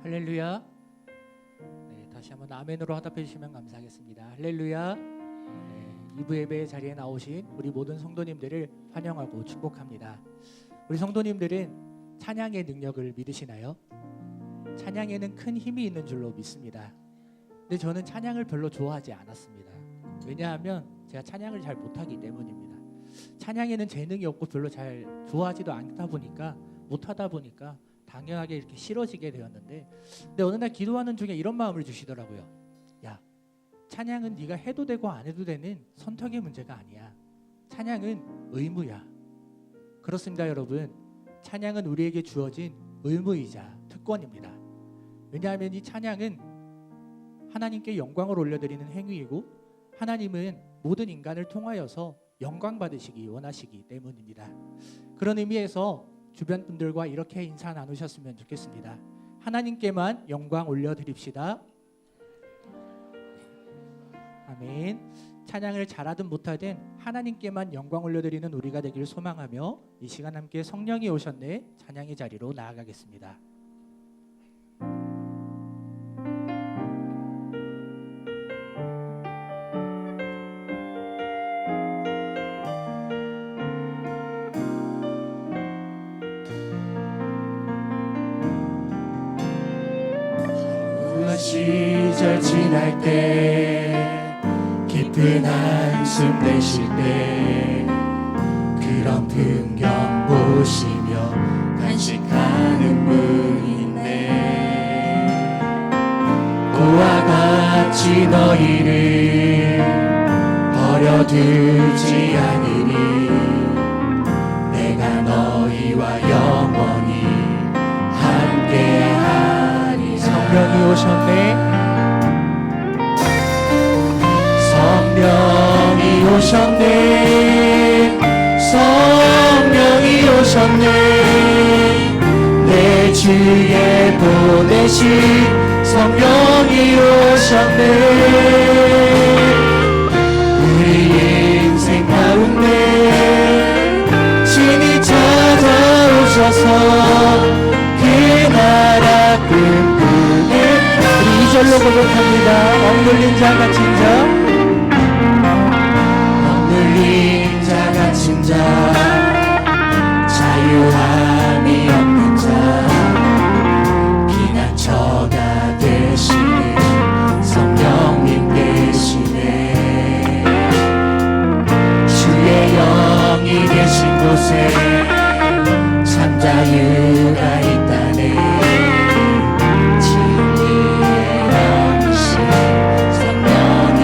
할렐루야. 네, 다시 한번 아멘으로 화답해 주시면 감사하겠습니다. 할렐루야. 네, 2부 예배 자리에 나오신 우리 모든 성도님들을 환영하고 축복합니다. 우리 성도님들은 찬양의 능력을 믿으시나요? 찬양에는 큰 힘이 있는 줄로 믿습니다. 근데 저는 찬양을 별로 좋아하지 않았습니다. 왜냐하면 제가 찬양을 잘 못하기 때문입니다. 찬양에는 재능이 없고 별로 잘 좋아하지도 않다 보니까 못하다 보니까 당연하게 이렇게 싫어지게 되었는데, 근데 어느 날 기도하는 중에 이런 마음을 주시더라고요. 야, 찬양은 네가 해도 되고 안 해도 되는 선택의 문제가 아니야. 찬양은 의무야. 그렇습니다, 여러분. 찬양은 우리에게 주어진 의무이자 특권입니다. 왜냐하면 이 찬양은 하나님께 영광을 올려드리는 행위이고, 하나님은 모든 인간을 통하여서 영광 받으시기 원하시기 때문입니다. 그런 의미에서 주변 분들과 이렇게 인사 나누셨으면 좋겠습니다. 하나님께만 영광 올려드립시다. 아멘. 찬양을 잘하든 못하든 하나님께만 영광 올려드리는 우리가 되길 소망하며 이 시간 함께 성령이 오셨네 찬양의 자리로 나아가겠습니다. 시절 지날 때 깊은 한숨 내쉴 때 그런 풍경 보시며 간식하는 분 있네. 그와 같이 너희를 버려두지 않으리. 내가 너희와 영원히 함께하리. 성령이 오셨네. 성령이 오셨네. 성령이 오셨네. 내 주에 보내신 성령이 오셨네. 우리 인생 가운데 친히 찾아오셔서 그 나라 꿈꾸네. 우리 2절로 고백합니다. 억눌린 자 갇힌 자, 억눌린 자 갇힌 자, 자유함이 없는 자, 피난처가 되시는 성령님 되시네. 주의 영이 계신 곳에 참 자유가 있다네. 진리의 영이신 성령이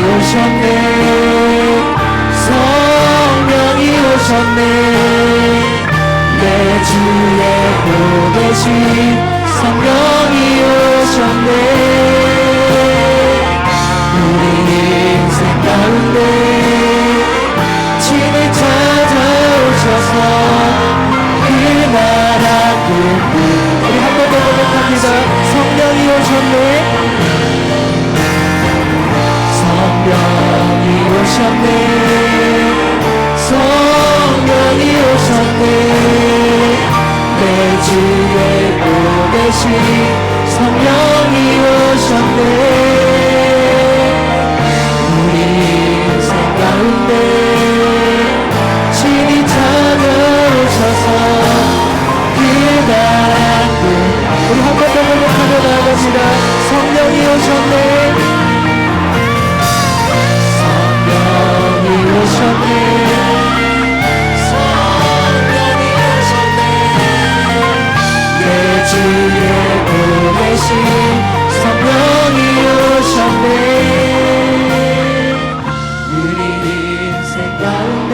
오셨네. 성령이 오셨네. 내 주에 보내신 성령이 오셨네. 우리 인생 가운데 친히 찾아오셔서 그 나라 꿈꾸네. 우리 한 번 더 고백합니다. 성령이 오셨네. 성령이 오셨네. 성령이 오셨네. 내 주에 보내신 성령이 오셨네. 우리 인생 가운데 친히 찾아오셔서 그 나라 꿈. 우리 한 번 더 고백하며 나아갑니다. 성령이 오셨네. 성령이 오셨네. 내 주에 보내신 성령이 오셨네. 우리 인생 가운데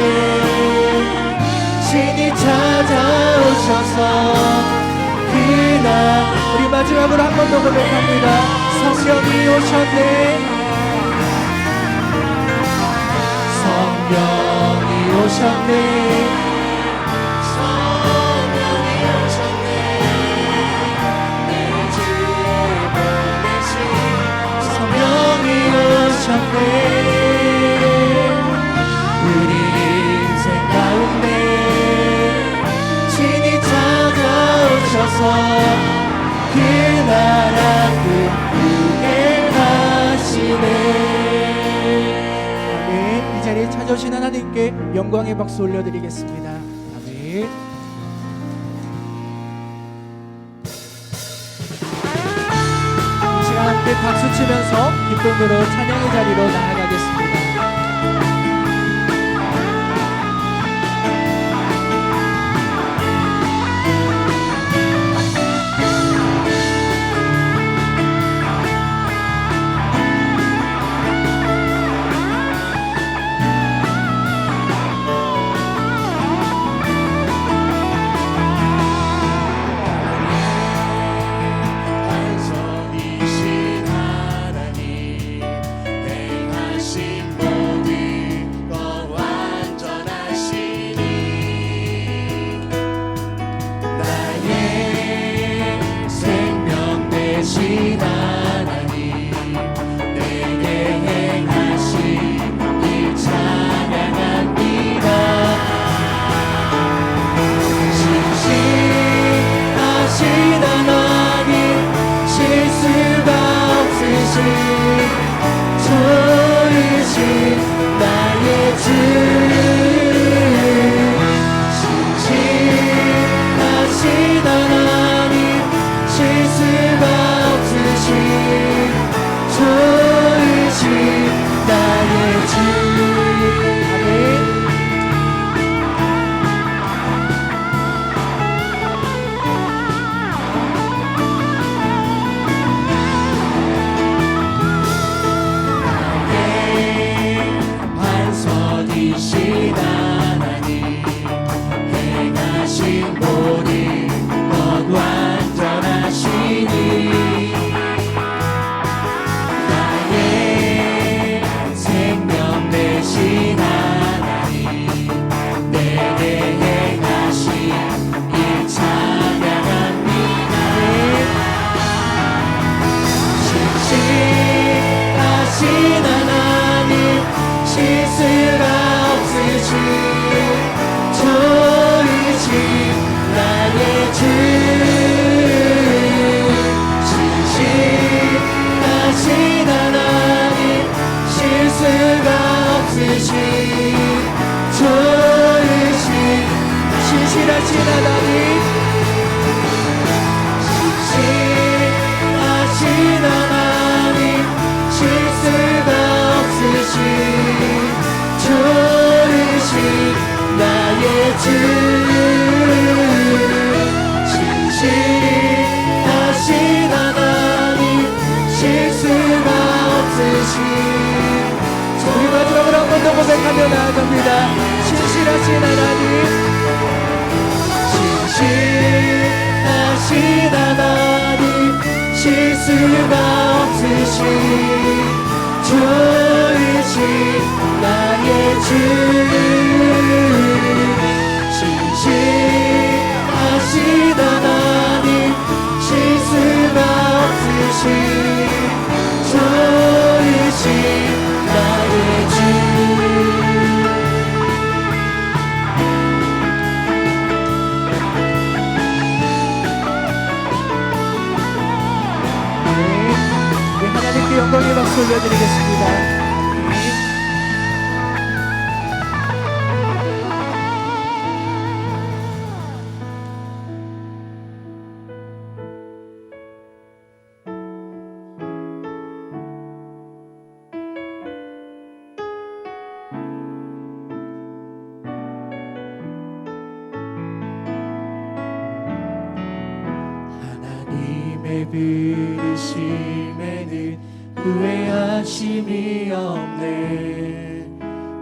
친히 찾아오셔서 그날. 우리 마지막으로 한 번 더 고백합니다. 성령이 오셨네. 성령이 오셨네. 성령이 오셨네. 내 주에 보내신 성령이 오셨네. 우리 인생 찾아오신 하나님께 영광의 박수 올려드리겠습니다. 아멘. 이 시간 함께 박수 치면서 기쁨으로 찬양의 자리로 나아가겠습니다. 반석이신 하나님 행하신 모든 것 완전하시니 나의 생명 되신 하나님 내게 행하신 일 찬양합니다. 신실하신 하나님 실수가 없으신 좋으신 나의 주 신실하신 하나님 실수가 없으신 좋으신 나의 주 아멘. 반석이신 하나님 행하신 모든 것 완전하시니 나의 생명 되신 하나님 내게 행하신 일 찬양합니다. 신실하신 하나님 실수가 없으신 좋으신 나의 주 신실하신 하나님 실수가 없으신 좋으신 신실하신 하나님 신실하신 하나님 실수가 없으신 좋으신 나의 주 신실하신 하나님 실수가 없으신 우리 마지막으로 한 번 더 고백하며 나아갑니다. 신실하신 하나님 신실하신 하나님 실수가 없으신 좋으신 나의 주 신실하신 하나님 실수가 없으신 좋으신 나의 주 우리 하나님께 영광의 박수 올려드리겠습니다. 하나님의 부르심에는 후회하심이 없네.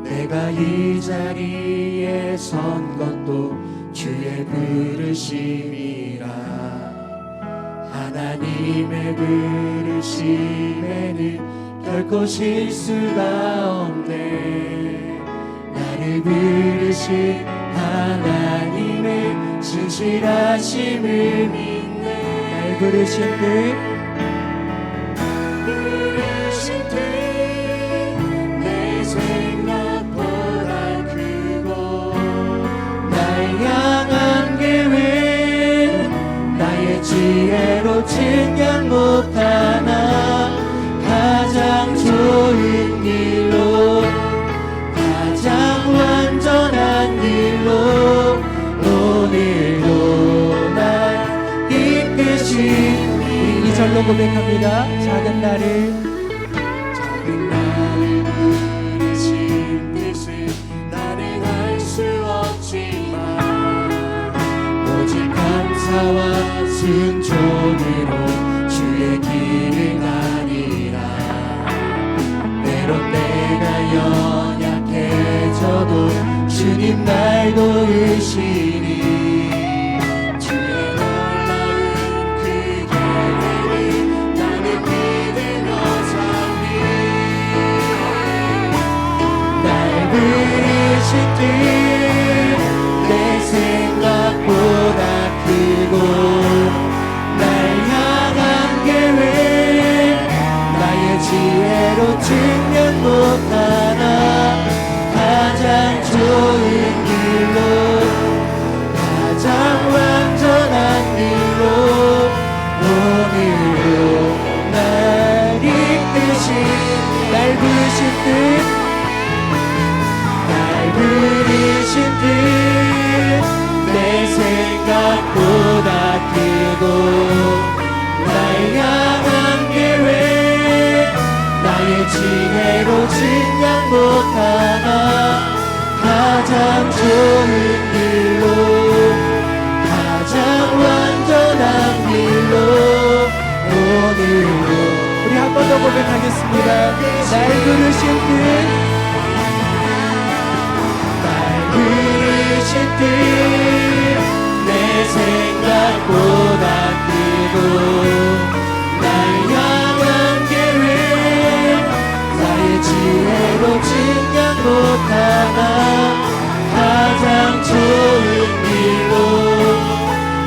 내가 이 자리에 선 것도 주의 부르심이라. 하나님의 부르심에는 결코 실수가 없네. 나를 부르신 하나님의 진실하심을 믿네. 날 부르신 그 내 생각보다 크고 날 향한 계획 나의 지혜로 측량 못하나 가장 좋은 길로 가장 더 고백합니다. 작은 나를 작은 나를 부르신 뜻은 나는 알 수 없지만 오직 감사와 순종으로 주의 길을 가리라. 때론 내가 연약해져도 주님 날 도우시니 주의 놀라운 그 계획을 나는 믿으며 살리. 날 부르신 뜻 내 생각보다 크고 날 향한 계획 나의 지혜로 증명 못하나 가장 좋은 길로 가장 완전한 길로 오늘도 날 이끄신 날 부르신 뜻 날 부르신 뜻 내 생각보다 크고 날 향한 계획 나의 지혜로 증명 못하나 가장 좋은 길로 가장 완전한 길로 오늘도 우리 한 번 더 고백하겠습니다. 날 부르신 뜻 날 부르신 뜻 내 생각보다 크고 날 향한 계획 나의 지혜로 증명 못하나 가장 좋은 길로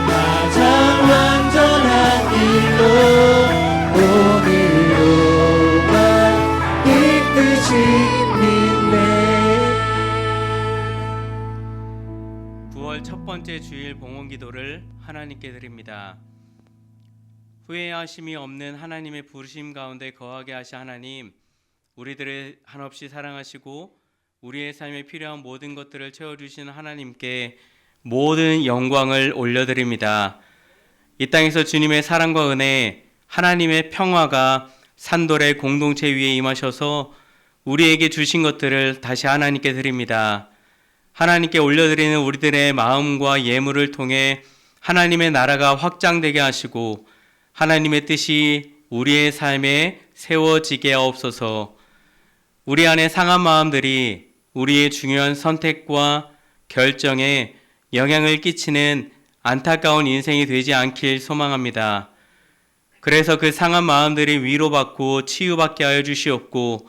가장 완전한 길로 오늘도 날 이끄시는데. 9월 첫 번째 주일 봉헌 기도를 하나님께 드립니다. 후회하심이 없는 하나님의 부르심 가운데 거하게 하시 하나님, 우리들을 한없이 사랑하시고 우리의 삶에 필요한 모든 것들을 채워주시는 하나님께 모든 영광을 올려드립니다. 이 땅에서 주님의 사랑과 은혜, 하나님의 평화가 산돌의 공동체 위에 임하셔서 우리에게 주신 것들을 다시 하나님께 드립니다. 하나님께 올려드리는 우리들의 마음과 예물을 통해 하나님의 나라가 확장되게 하시고 하나님의 뜻이 우리의 삶에 세워지게 하옵소서. 우리 안에 상한 마음들이 우리의 중요한 선택과 결정에 영향을 끼치는 안타까운 인생이 되지 않길 소망합니다. 그래서 그 상한 마음들이 위로받고 치유받게 하여 주시옵고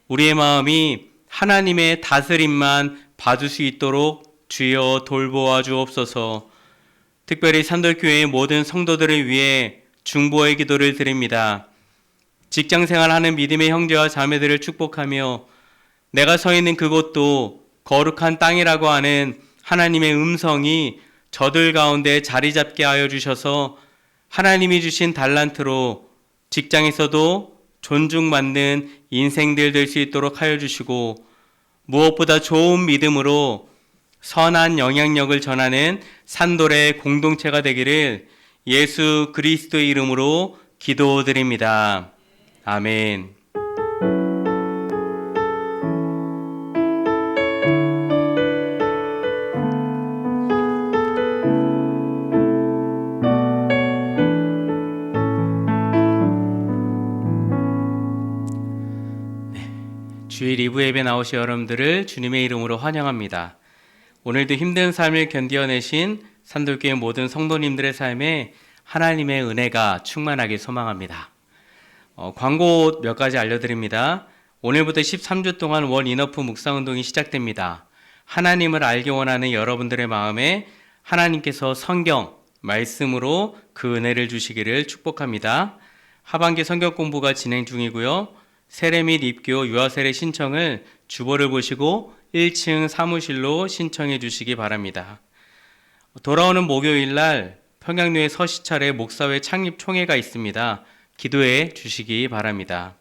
우리의 마음이 하나님의 다스림만 받을 수 있도록 주여 돌보아 주옵소서. 특별히 산돌교회의 모든 성도들을 위해 중보의 기도를 드립니다. 직장생활하는 믿음의 형제와 자매들을 축복하며 내가 서 있는 그곳도 거룩한 땅이라고 하는 하나님의 음성이 저들 가운데 자리 잡게 하여 주셔서 하나님이 주신 달란트로 직장에서도 존중받는 인생들 될 수 있도록 하여 주시고 무엇보다 좋은 믿음으로 선한 영향력을 전하는 산돌의 공동체가 되기를 예수 그리스도의 이름으로 기도드립니다. 아멘. 주일 2부 예배 나오신 여러분들을 주님의 이름으로 환영합니다. 오늘도 힘든 삶을 견뎌내신 산돌교회 모든 성도님들의 삶에 하나님의 은혜가 충만하길 소망합니다. 광고 몇 가지 알려드립니다. 오늘부터 13주 동안 월 인어프 묵상운동이 시작됩니다. 하나님을 알기 원하는 여러분들의 마음에 하나님께서 성경, 말씀으로 그 은혜를 주시기를 축복합니다. 하반기 성경 공부가 진행 중이고요. 세례 및 입교, 유아세례 신청을 주보를 보시고 1층 사무실로 신청해 주시기 바랍니다. 돌아오는 목요일 날 평양교회 서시찰에 목사회 창립 총회가 있습니다. 기도해 주시기 바랍니다.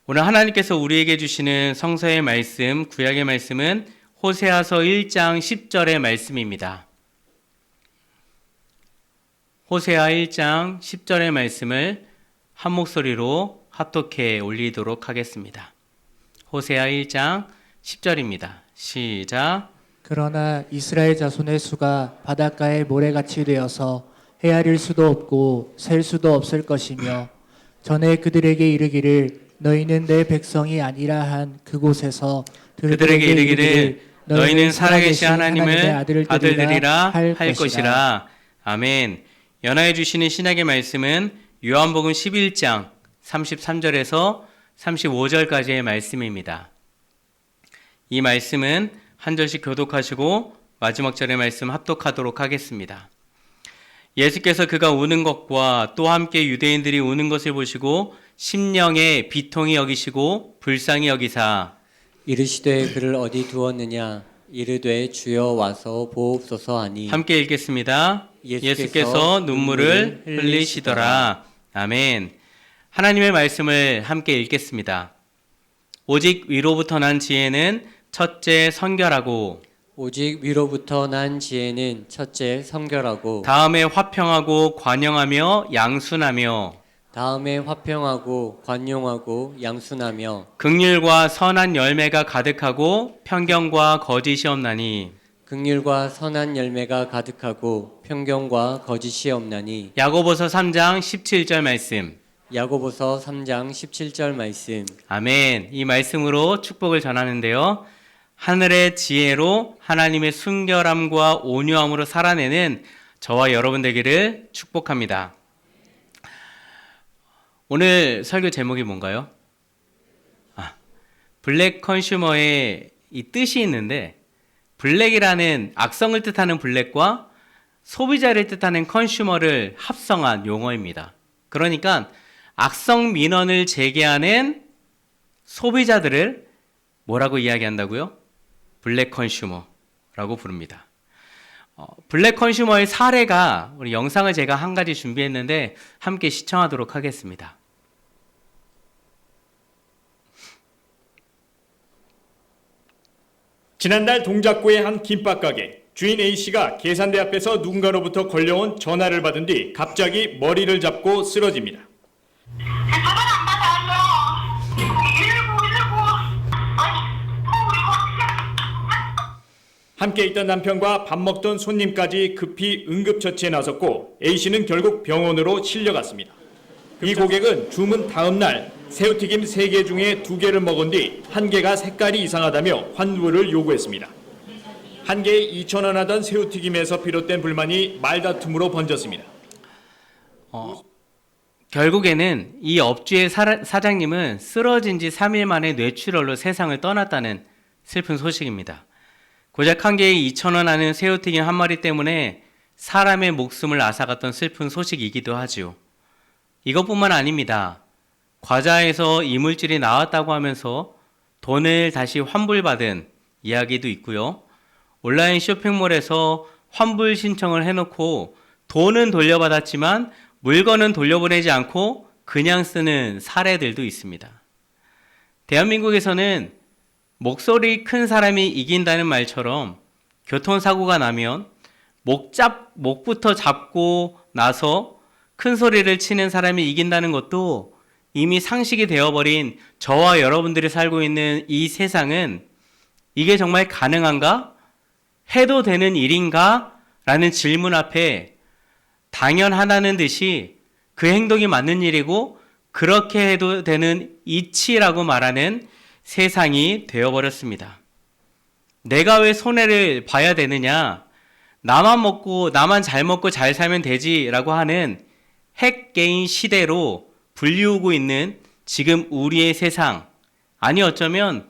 오늘 하나님께서 우리에게 주시는 성서의 말씀, 구약의 말씀은 호세아서 1장 10절의 말씀입니다. 호세아 1장 10절의 말씀을 한 목소리로 합독해 올리도록 하겠습니다. 호세아 1장 10절입니다. 시작. 그러나 이스라엘 자손의 수가 바닷가의 모래같이 되어서 헤아릴 수도 없고 셀 수도 없을 것이며 전에 그들에게 이르기를 너희는 내 백성이 아니라 한 그곳에서 그들에게 이르기를 너희는 살아계신 하나님의 아들들이라 할 것이라. 아멘. 연하해 주시는 신약의 말씀은 요한복음 11장 33절에서 35절까지의 말씀입니다. 이 말씀은 한 절씩 교독하시고 마지막 절의 말씀 합독하도록 하겠습니다. 예수께서 그가 우는 것과 또 함께 유대인들이 우는 것을 보시고 심령에 비통히 여기시고 불쌍히 여기사 이르시되 그를 어디 두었느냐 이르되 주여 와서 보옵소서 하니 함께 읽겠습니다. 예수께서 눈물을 흘리시더라. 아멘. 하나님의 말씀을 함께 읽겠습니다. 오직 위로부터 난 지혜는 첫째 성결하고 오직 위로부터 난 지혜는 첫째 성결하고 다음에 화평하고 관용하며 양순하며 다음에 화평하고 관용하고 양순하며 긍휼과 선한 열매가 가득하고 편견과 거짓이 없나니 긍휼과 선한 열매가 가득하고 편견과 거짓이 없나니 야고보서 3장 17절 말씀. 야고보서 3장 17절 말씀. 아멘. 이 말씀으로 축복을 전하는데요. 하늘의 지혜로 하나님의 순결함과 온유함으로 살아내는 저와 여러분 되기를 축복합니다. 오늘 설교 제목이 뭔가요? 블랙 컨슈머의 이 뜻이 있는데 블랙이라는 악성을 뜻하는 블랙과 소비자를 뜻하는 컨슈머를 합성한 용어입니다. 그러니까 악성 민원을 제기하는 소비자들을 뭐라고 이야기한다고요? 블랙 컨슈머라고 부릅니다. 블랙 컨슈머의 사례가 우리 영상을 제가 한 가지 준비했는데 함께 시청하도록 하겠습니다. 지난달 동작구의 한 김밥 가게 주인 A씨가 계산대 앞에서 누군가로부터 걸려온 전화를 받은 뒤 갑자기 머리를 잡고 쓰러집니다. 전화 안 받아. 119. 함께 있던 남편과 밥 먹던 손님까지 급히 응급처치에 나섰고 A씨는 결국 병원으로 실려갔습니다. 이 고객은 주문 다음 날 새우튀김 3개 중에 2개를 먹은 뒤 1개가 색깔이 이상하다며 환불을 요구했습니다. 1개에 2,000원 하던 새우튀김에서 비롯된 불만이 말다툼으로 번졌습니다. 결국에는 이 업주의 사장님은 쓰러진 지 3일 만에 뇌출혈로 세상을 떠났다는 슬픈 소식입니다. 고작 1개에 2,000원 하는 새우튀김 한 마리 때문에 사람의 목숨을 앗아갔던 슬픈 소식이기도 하지요. 이것뿐만 아닙니다. 과자에서 이물질이 나왔다고 하면서 돈을 다시 환불받은 이야기도 있고요. 온라인 쇼핑몰에서 환불 신청을 해놓고 돈은 돌려받았지만 물건은 돌려보내지 않고 그냥 쓰는 사례들도 있습니다. 대한민국에서는 목소리 큰 사람이 이긴다는 말처럼 교통사고가 나면 목부터 잡고 나서 큰 소리를 치는 사람이 이긴다는 것도 이미 상식이 되어버린 저와 여러분들이 살고 있는 이 세상은 이게 정말 가능한가? 해도 되는 일인가? 라는 질문 앞에 당연하다는 듯이 그 행동이 맞는 일이고 그렇게 해도 되는 이치라고 말하는 세상이 되어버렸습니다. 내가 왜 손해를 봐야 되느냐? 나만 잘 먹고 잘 살면 되지라고 하는 핵개인 시대로 불리우고 있는 지금 우리의 세상. 아니 어쩌면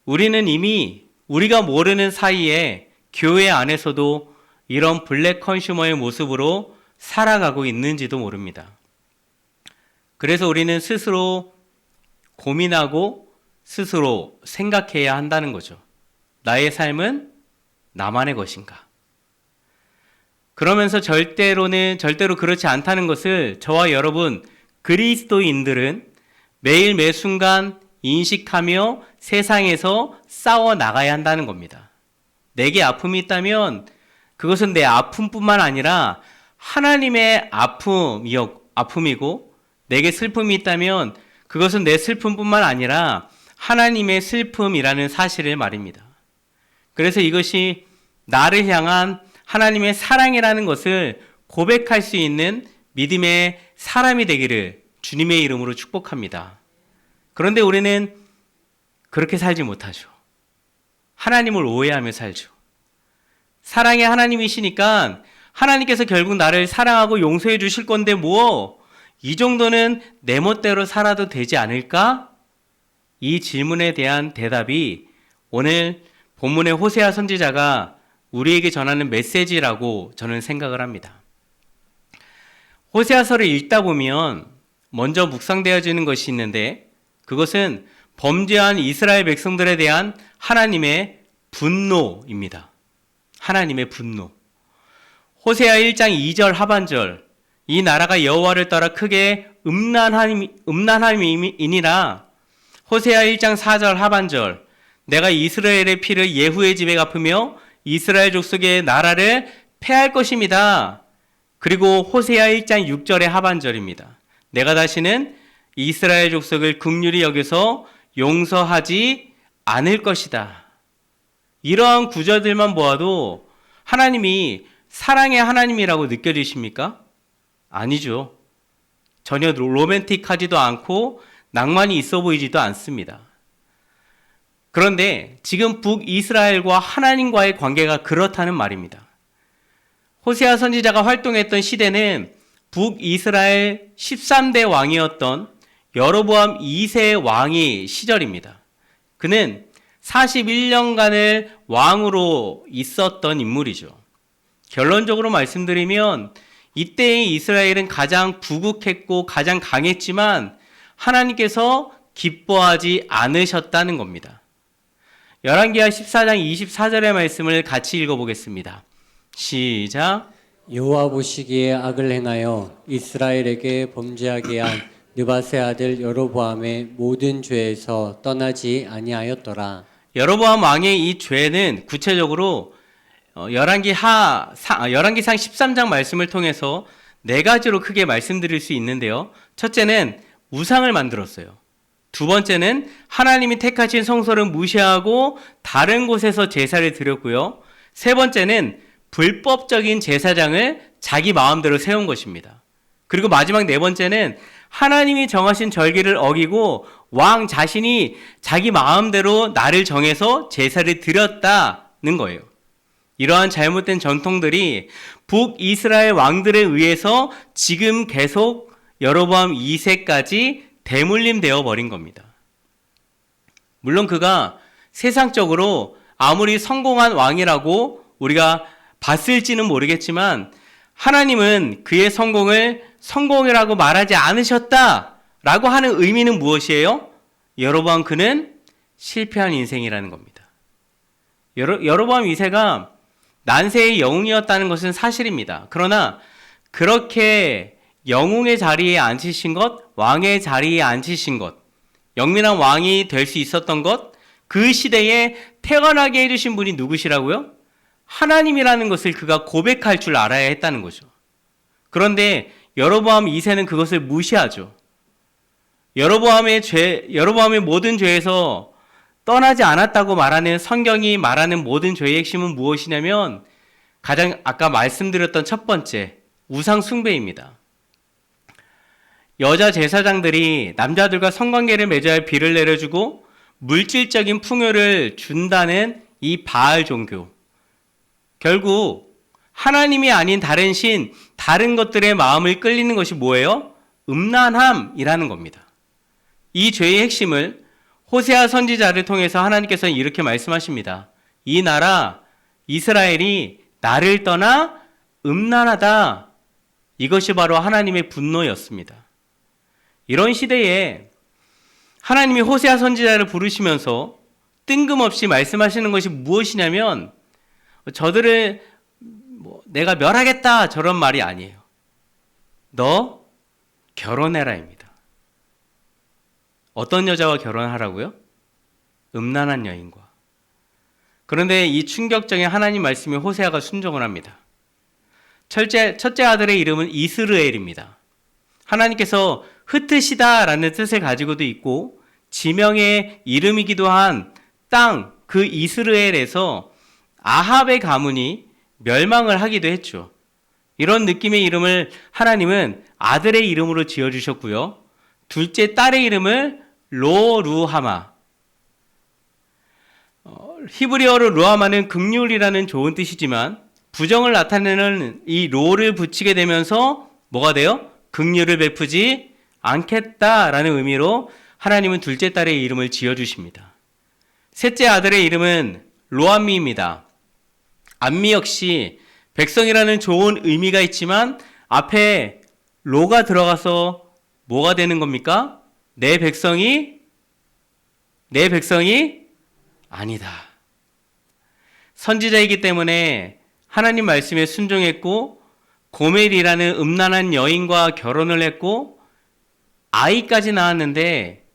우리는 이미 우리가 모르는 사이에 교회 안에서도 이런 블랙 컨슈머의 모습으로 살아가고 있는지도 모릅니다. 그래서 우리는 스스로 고민하고 스스로 생각해야 한다는 거죠. 나의 삶은 나만의 것인가? 그러면서 절대로 그렇지 않다는 것을 저와 여러분 그리스도인들은 매일 매 순간 인식하며 세상에서 싸워 나가야 한다는 겁니다. 내게 아픔이 있다면 그것은 내 아픔뿐만 아니라 하나님의 아픔이고 내게 슬픔이 있다면 그것은 내 슬픔뿐만 아니라 하나님의 슬픔이라는 사실을 말입니다. 그래서 이것이 나를 향한 하나님의 사랑이라는 것을 고백할 수 있는 믿음의 사람이 되기를 주님의 이름으로 축복합니다. 그런데 우리는 그렇게 살지 못하죠. 하나님을 오해하며 살죠. 사랑의 하나님이시니까 하나님께서 결국 나를 사랑하고 용서해 주실 건데 이 정도는 내 멋대로 살아도 되지 않을까? 이 질문에 대한 대답이 오늘 본문의 호세아 선지자가 우리에게 전하는 메시지라고 저는 생각을 합니다. 호세아서를 읽다 보면 먼저 묵상되어지는 것이 있는데 그것은 범죄한 이스라엘 백성들에 대한 하나님의 분노입니다. 하나님의 분노. 호세아 1장 2절 하반절 이 나라가 여호와를 따라 크게 음란함이니라. 호세아 1장 4절 하반절 내가 이스라엘의 피를 예후의 집에 갚으며 이스라엘 족속의 나라를 패할 것입니다. 그리고 호세아 1장 6절의 하반절입니다. 내가 다시는 이스라엘 족속을 긍휼히 여겨서 용서하지 않을 것이다. 이러한 구절들만 보아도 하나님이 사랑의 하나님이라고 느껴지십니까? 아니죠. 전혀 로맨틱하지도 않고 낭만이 있어 보이지도 않습니다. 그런데 지금 북이스라엘과 하나님과의 관계가 그렇다는 말입니다. 호세아 선지자가 활동했던 시대는 북이스라엘 13대 왕이었던 여로보암 2세 왕의 시절입니다. 그는 41년간을 왕으로 있었던 인물이죠. 결론적으로 말씀드리면 이때의 이스라엘은 가장 부국했고 가장 강했지만 하나님께서 기뻐하지 않으셨다는 겁니다. 열왕기하 14장 24절의 말씀을 같이 읽어보겠습니다. 시작. 여호와 보시기에 악을 행하여 이스라엘에게 범죄하게 한 느밧의 아들 여로보암의 모든 죄에서 떠나지 아니하였더라. 여로보암 왕의 이 죄는 구체적으로 열왕기상 13장 말씀을 통해서 네 가지로 크게 말씀드릴 수 있는데요. 첫째는 우상을 만들었어요. 두 번째는 하나님이 택하신 성소를 무시하고 다른 곳에서 제사를 드렸고요. 세 번째는 불법적인 제사장을 자기 마음대로 세운 것입니다. 그리고 마지막 네 번째는 하나님이 정하신 절기를 어기고 왕 자신이 자기 마음대로 날을 정해서 제사를 드렸다는 거예요. 이러한 잘못된 전통들이 북이스라엘 왕들에 의해서 지금 계속 여로보암 2세까지 대물림되어 버린 겁니다. 물론 그가 세상적으로 아무리 성공한 왕이라고 우리가 봤을지는 모르겠지만 하나님은 그의 성공을 성공이라고 말하지 않으셨다라고 하는 의미는 무엇이에요? 여로보암 그는 실패한 인생이라는 겁니다. 여로보암 2세가 난세의 영웅이었다는 것은 사실입니다. 그러나 그렇게 영웅의 자리에 앉히신 것, 왕의 자리에 앉히신 것, 영민한 왕이 될 수 있었던 것, 그 시대에 태어나게 해주신 분이 누구시라고요? 하나님이라는 것을 그가 고백할 줄 알아야 했다는 거죠. 그런데 여로보암 2세는 그것을 무시하죠. 여로보암의 모든 죄에서 떠나지 않았다고 말하는 성경이 말하는 모든 죄의 핵심은 무엇이냐면 가장 아까 말씀드렸던 첫 번째, 우상 숭배입니다. 여자 제사장들이 남자들과 성관계를 맺어야 비를 내려주고 물질적인 풍요를 준다는 이 바알 종교. 결국 하나님이 아닌 다른 신, 다른 것들의 마음을 끌리는 것이 뭐예요? 음란함이라는 겁니다. 이 죄의 핵심을 호세아 선지자를 통해서 하나님께서는 이렇게 말씀하십니다. 이 나라 이스라엘이 나를 떠나 음란하다. 이것이 바로 하나님의 분노였습니다. 이런 시대에 하나님이 호세아 선지자를 부르시면서 뜬금없이 말씀하시는 것이 무엇이냐면 저들을 내가 멸하겠다 저런 말이 아니에요. 너 결혼해라입니다. 어떤 여자와 결혼하라고요? 음란한 여인과. 그런데 이 충격적인 하나님 말씀에 호세아가 순종을 합니다. 첫째 아들의 이름은 이스르엘입니다. 하나님께서 흩으시다라는 뜻을 가지고도 있고 지명의 이름이기도 한 땅 그 이스라엘에서 아합의 가문이 멸망을 하기도 했죠. 이런 느낌의 이름을 하나님은 아들의 이름으로 지어주셨고요. 둘째 딸의 이름을 로루하마. 히브리어로 루하마는 긍휼이라는 좋은 뜻이지만 부정을 나타내는 이 로를 붙이게 되면서 뭐가 돼요? 긍휼을 베푸지 않겠다라는 의미로 하나님은 둘째 딸의 이름을 지어주십니다. 셋째 아들의 이름은 로암미입니다. 암미 역시 백성이라는 좋은 의미가 있지만 앞에 로가 들어가서 뭐가 되는 겁니까? 내 백성이 아니다. 선지자이기 때문에 하나님 말씀에 순종했고 고멜이라는 음란한 여인과 결혼을 했고 아이까지 낳았는데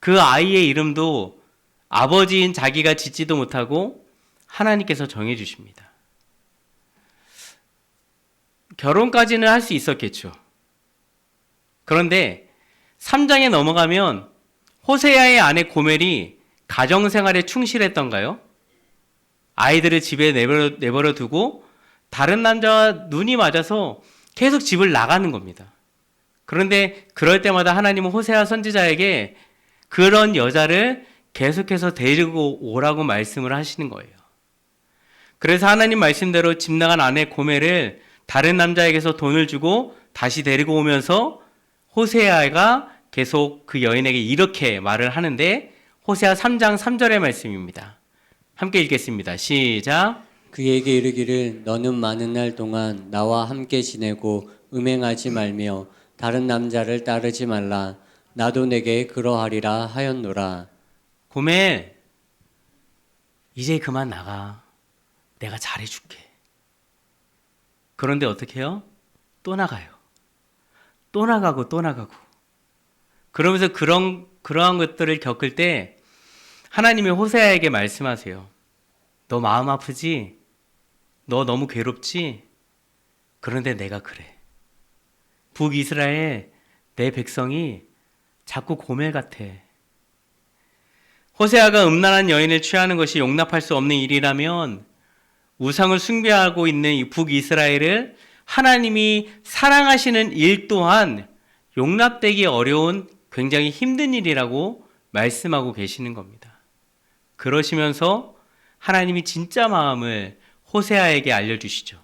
그 아이의 이름도 아버지인 자기가 짓지도 못하고 하나님께서 정해주십니다. 결혼까지는 할 수 있었겠죠. 그런데 3장에 넘어가면 호세아의 아내 고멜이 가정생활에 충실했던가요? 아이들을 집에 내버려 두고 다른 남자와 눈이 맞아서 계속 집을 나가는 겁니다. 그런데 그럴 때마다 하나님은 호세아 선지자에게 그런 여자를 계속해서 데리고 오라고 말씀을 하시는 거예요. 그래서 하나님 말씀대로 집 나간 아내 고멜을 다른 남자에게서 돈을 주고 다시 데리고 오면서 호세아가 계속 그 여인에게 이렇게 말을 하는데 호세아 3장 3절의 말씀입니다. 함께 읽겠습니다. 시작. 그에게 이르기를 너는 많은 날 동안 나와 함께 지내고 음행하지 말며 다른 남자를 따르지 말라. 나도 내게 그러하리라 하였노라. 고멜, 이제 그만 나가. 내가 잘해줄게. 그런데 어떻게 해요? 또 나가요. 또 나가고 또 나가고. 그러면서 그러한 것들을 겪을 때 하나님이 호세아에게 말씀하세요. 너 마음 아프지? 너 너무 괴롭지? 그런데 내가 그래. 북이스라엘 내 백성이 자꾸 고멜 같아. 호세아가 음란한 여인을 취하는 것이 용납할 수 없는 일이라면 우상을 숭배하고 있는 이 북이스라엘을 하나님이 사랑하시는 일 또한 용납되기 어려운 굉장히 힘든 일이라고 말씀하고 계시는 겁니다. 그러시면서 하나님이 진짜 마음을 호세아에게 알려주시죠.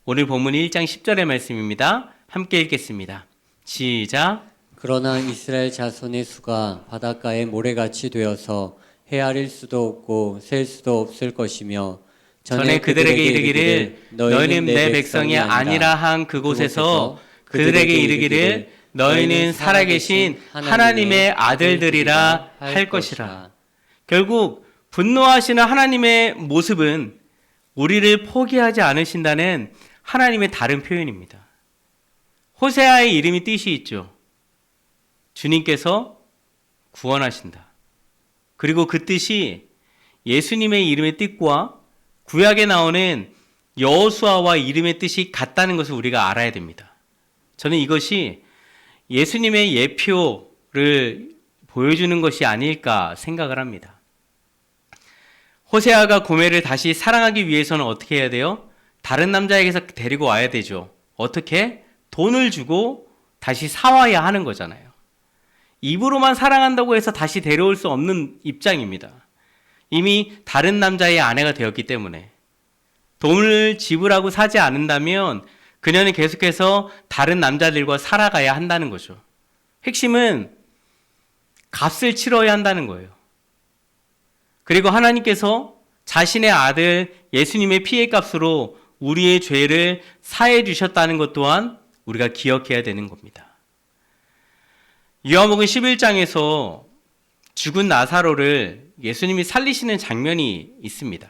오늘 본문 1장 10절의 말씀입니다. 함께 읽겠습니다. 시작. 그러나 이스라엘 자손의 수가 바닷가에 모래같이 되어서 헤아릴 수도 없고 셀 수도 없을 것이며 전에 그들에게 이르기를 너희는 내 백성이 아니라 한 그곳에서 그들에게 이르기를 너희는 살아계신 하나님의 아들들이라 할 것이라. 결국 분노하시는 하나님의 모습은 우리를 포기하지 않으신다는 하나님의 다른 표현입니다. 호세아의 이름이 뜻이 있죠. 주님께서 구원하신다. 그리고 그 뜻이 예수님의 이름의 뜻과 구약에 나오는 여호수아와 이름의 뜻이 같다는 것을 우리가 알아야 됩니다. 저는 이것이 예수님의 예표를 보여주는 것이 아닐까 생각을 합니다. 호세아가 고멜을 다시 사랑하기 위해서는 어떻게 해야 돼요? 다른 남자에게서 데리고 와야 되죠. 어떻게? 돈을 주고 다시 사와야 하는 거잖아요. 입으로만 사랑한다고 해서 다시 데려올 수 없는 입장입니다. 이미 다른 남자의 아내가 되었기 때문에 돈을 지불하고 사지 않는다면 그녀는 계속해서 다른 남자들과 살아가야 한다는 거죠. 핵심은 값을 치러야 한다는 거예요. 그리고 하나님께서 자신의 아들 예수님의 피의 값으로 우리의 죄를 사해 주셨다는 것 또한 우리가 기억해야 되는 겁니다. 요한복음 11장에서 죽은 나사로를 예수님이 살리시는 장면이 있습니다.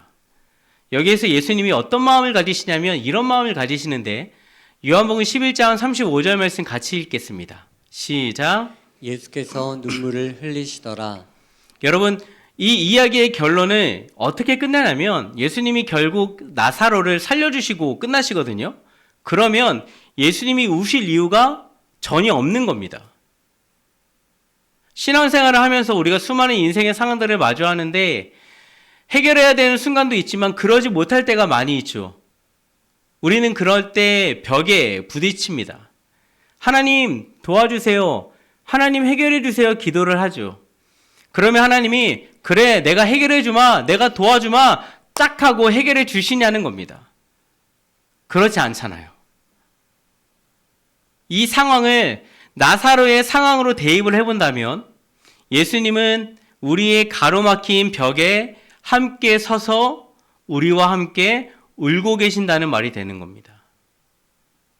여기에서 예수님이 어떤 마음을 가지시냐면 이런 마음을 가지시는데 요한복음 11장 35절 말씀 같이 읽겠습니다. 시작. 예수께서 눈물을 흘리시더라. 여러분, 이 이야기의 결론은 어떻게 끝나냐면 예수님이 결국 나사로를 살려주시고 끝나시거든요. 그러면 예수님이 우실 이유가 전혀 없는 겁니다. 신앙생활을 하면서 우리가 수많은 인생의 상황들을 마주하는데 해결해야 되는 순간도 있지만 그러지 못할 때가 많이 있죠. 우리는 그럴 때 벽에 부딪힙니다. 하나님 도와주세요. 하나님 해결해 주세요. 기도를 하죠. 그러면 하나님이 그래 내가 해결해 주마. 내가 도와주마. 딱 하고 해결해 주시냐는 겁니다. 그렇지 않잖아요. 이 상황을 나사로의 상황으로 대입을 해본다면 예수님은 우리의 가로막힌 벽에 함께 서서 우리와 함께 울고 계신다는 말이 되는 겁니다.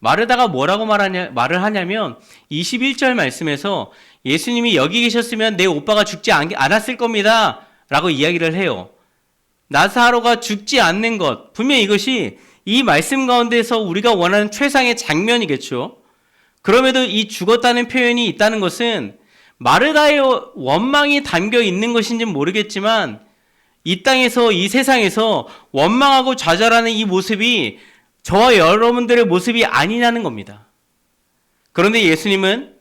마르다가 뭐라고 말을 하냐면 21절 말씀에서 예수님이 여기 계셨으면 내 오빠가 죽지 않았을 겁니다 라고 이야기를 해요. 나사로가 죽지 않는 것, 분명히 이것이 이 말씀 가운데서 우리가 원하는 최상의 장면이겠죠. 그럼에도 이 죽었다는 표현이 있다는 것은 마르다의 원망이 담겨 있는 것인지는 모르겠지만 이 땅에서 이 세상에서 원망하고 좌절하는 이 모습이 저와 여러분들의 모습이 아니냐는 겁니다. 그런데 예수님은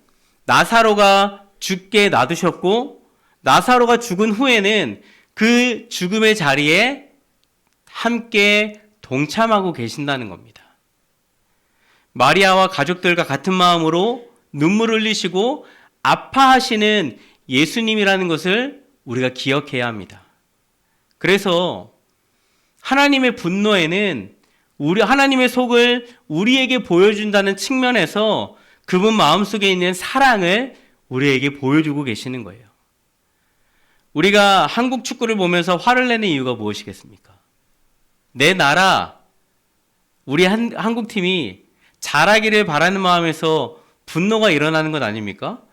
나사로가 죽게 놔두셨고 나사로가 죽은 후에는 그 죽음의 자리에 함께 동참하고 계신다는 겁니다. 마리아와 가족들과 같은 마음으로 눈물을 흘리시고 아파하시는 예수님이라는 것을 우리가 기억해야 합니다. 그래서 하나님의 분노에는 하나님의 속을 우리에게 보여준다는 측면에서 그분 마음속에 있는 사랑을 우리에게 보여주고 계시는 거예요. 우리가 한국 축구를 보면서 화를 내는 이유가 무엇이겠습니까? 내 나라, 우리 한국팀이 잘하기를 바라는 마음에서 분노가 일어나는 것 아닙니까?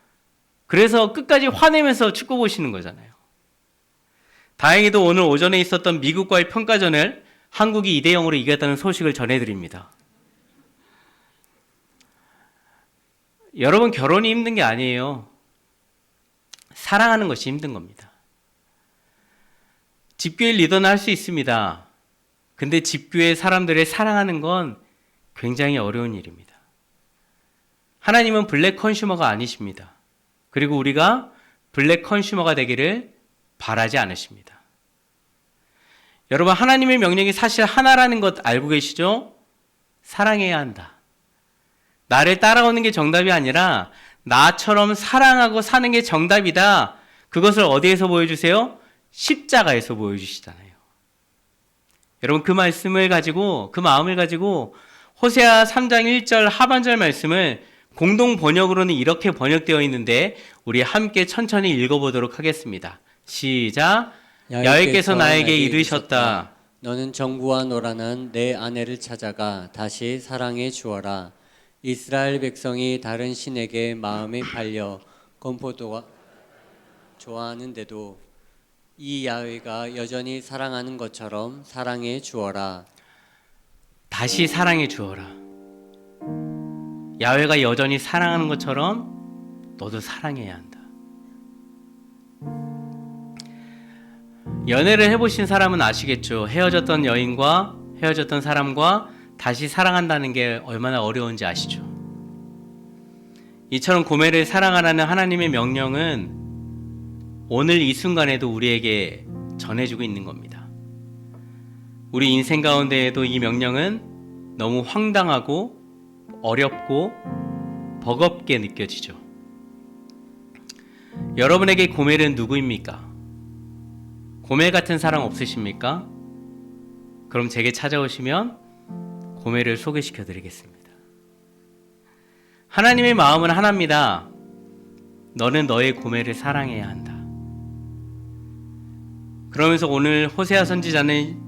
그래서 끝까지 화내면서 축구 보시는 거잖아요. 다행히도 오늘 오전에 있었던 미국과의 평가전을 한국이 2대0으로 이겼다는 소식을 전해드립니다. 여러분, 결혼이 힘든 게 아니에요. 사랑하는 것이 힘든 겁니다. 집교회 리더는 할 수 있습니다. 근데 집교회 사람들을 사랑하는 건 굉장히 어려운 일입니다. 하나님은 블랙 컨슈머가 아니십니다. 그리고 우리가 블랙 컨슈머가 되기를 바라지 않으십니다. 여러분, 하나님의 명령이 사실 하나라는 것 알고 계시죠? 사랑해야 한다. 나를 따라오는 게 정답이 아니라 나처럼 사랑하고 사는 게 정답이다. 그것을 어디에서 보여주세요? 십자가에서 보여주시잖아요. 여러분, 그 말씀을 가지고, 그 마음을 가지고 호세아 3장 1절 하반절 말씀을 공동 번역으로는 이렇게 번역되어 있는데 우리 함께 천천히 읽어보도록 하겠습니다. 시작. 야훼께서 나에게 이르셨다. 너는 정부와 노란한 내 아내를 찾아가 다시 사랑해 주어라. 이스라엘 백성이 다른 신에게 마음이 팔려 건포도가 좋아하는데도 이 야훼가 여전히 사랑하는 것처럼 사랑해 주어라. 다시 사랑해 주어라. 야훼가 여전히 사랑하는 것처럼 너도 사랑해야 한다. 연애를 해보신 사람은 아시겠죠? 헤어졌던 여인과 헤어졌던 사람과 다시 사랑한다는 게 얼마나 어려운지 아시죠? 이처럼 고멜을 사랑하라는 하나님의 명령은 오늘 이 순간에도 우리에게 전해주고 있는 겁니다. 우리 인생 가운데에도 이 명령은 너무 황당하고 어렵고 버겁게 느껴지죠. 여러분에게 고멜은 누구입니까? 고멜 같은 사랑 없으십니까? 그럼 제게 찾아오시면 고멜을 소개시켜 드리겠습니다. 하나님의 마음은 하나입니다. 너는 너의 고멜을 사랑해야 한다. 그러면서 오늘 호세아 선지자는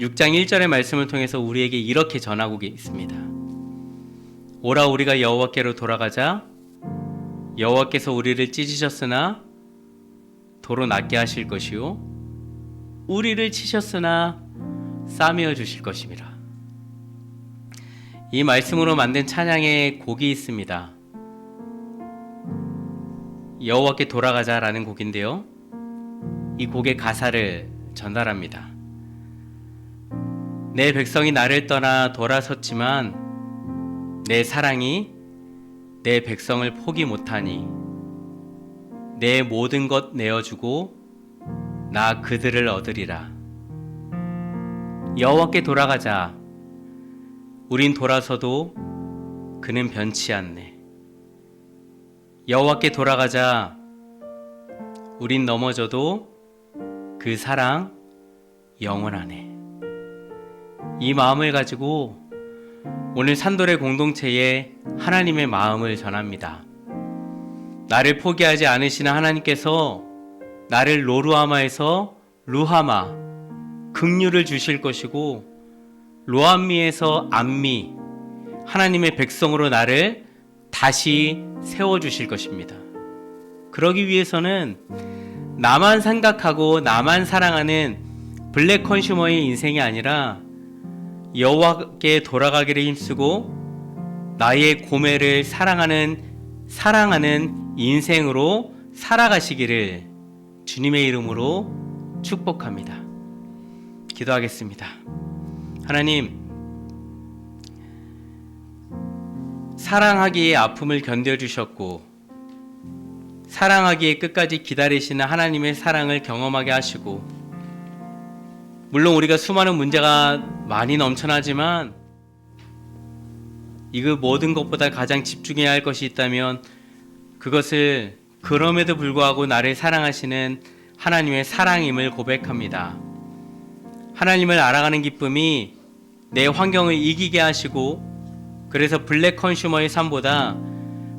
6장 1절의 말씀을 통해서 우리에게 이렇게 전하고 있습니다. 오라 우리가 여호와께로 돌아가자. 여호와께서 우리를 찢으셨으나 도로 낫게 하실 것이요 우리를 치셨으나 싸매어 주실 것입니다. 이 말씀으로 만든 찬양의 곡이 있습니다. 여호와께 돌아가자라는 곡인데요. 이 곡의 가사를 전달합니다. 내 백성이 나를 떠나 돌아섰지만 내 사랑이 내 백성을 포기 못하니 내 모든 것 내어주고 나 그들을 얻으리라. 여호와께 돌아가자. 우린 돌아서도 그는 변치 않네. 여호와께 돌아가자. 우린 넘어져도 그 사랑 영원하네. 이 마음을 가지고 오늘 산돌의 공동체에 하나님의 마음을 전합니다. 나를 포기하지 않으시는 하나님께서 나를 로루하마에서 루하마, 긍휼을 주실 것이고 로암미에서 암미, 하나님의 백성으로 나를 다시 세워주실 것입니다. 그러기 위해서는 나만 생각하고 나만 사랑하는 블랙 컨슈머의 인생이 아니라 여호와께 돌아가기를 힘쓰고 나의 고매를 사랑하는 인생으로 살아가시기를 주님의 이름으로 축복합니다. 기도하겠습니다. 하나님, 사랑하기에 아픔을 견뎌주셨고 사랑하기에 끝까지 기다리시는 하나님의 사랑을 경험하게 하시고, 물론 우리가 수많은 문제가 많이 넘쳐나지만 이거 모든 것보다 가장 집중해야 할 것이 있다면 그것을 그럼에도 불구하고 나를 사랑하시는 하나님의 사랑임을 고백합니다. 하나님을 알아가는 기쁨이 내 환경을 이기게 하시고, 그래서 블랙 컨슈머의 삶보다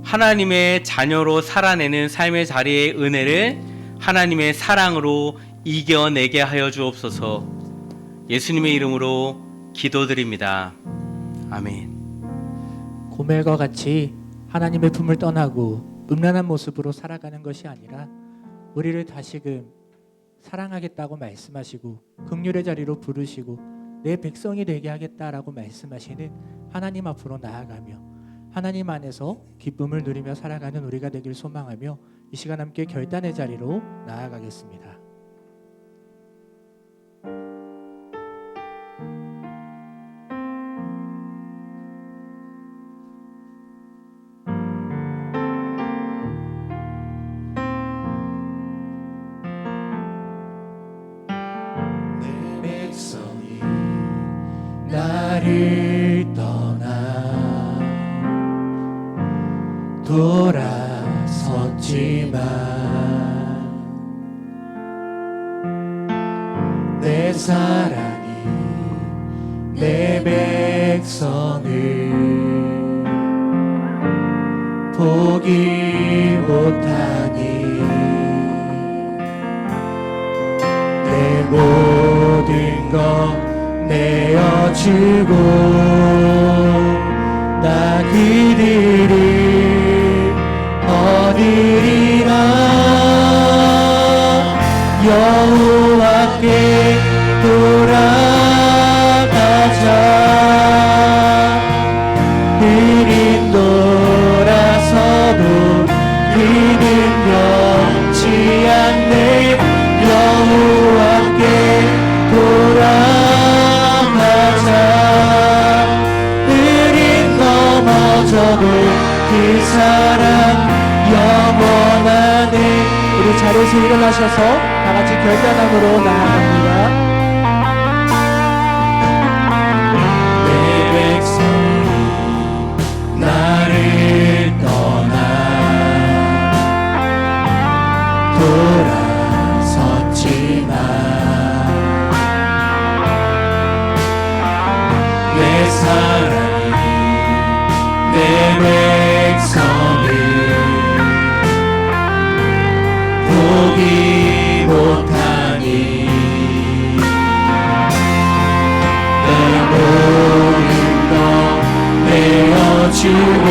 하나님의 자녀로 살아내는 삶의 자리의 은혜를 하나님의 사랑으로 이겨내게 하여 주옵소서. 예수님의 이름으로 기도드립니다. 아멘. 고멜과 같이 하나님의 품을 떠나고 음란한 모습으로 살아가는 것이 아니라 우리를 다시금 사랑하겠다고 말씀하시고 긍휼의 자리로 부르시고 내 백성이 되게 하겠다라고 말씀하시는 하나님 앞으로 나아가며 하나님 안에서 기쁨을 누리며 살아가는 우리가 되길 소망하며 이 시간 함께 결단의 자리로 나아가겠습니다. 내 백성이 나를 떠나 돌아섰지만 내 사랑이 내 백성을 포기 못하니 내 모든 것 내어주고 나 그들을 얻으리라. 여호와께 돌아가자. 느린 돌아서도 그는 변치 않네. 여호와께 돌아가자. 느린 넘어져도 그 사랑 영원하네. 우리 자리에서 일어나셔서 다 같이 결단함으로 나아갑니다. 내 백성이 나를 떠나 돌아섰지만 내 사랑이 내 백성을 포기 못하니 내 모든 것 내어주고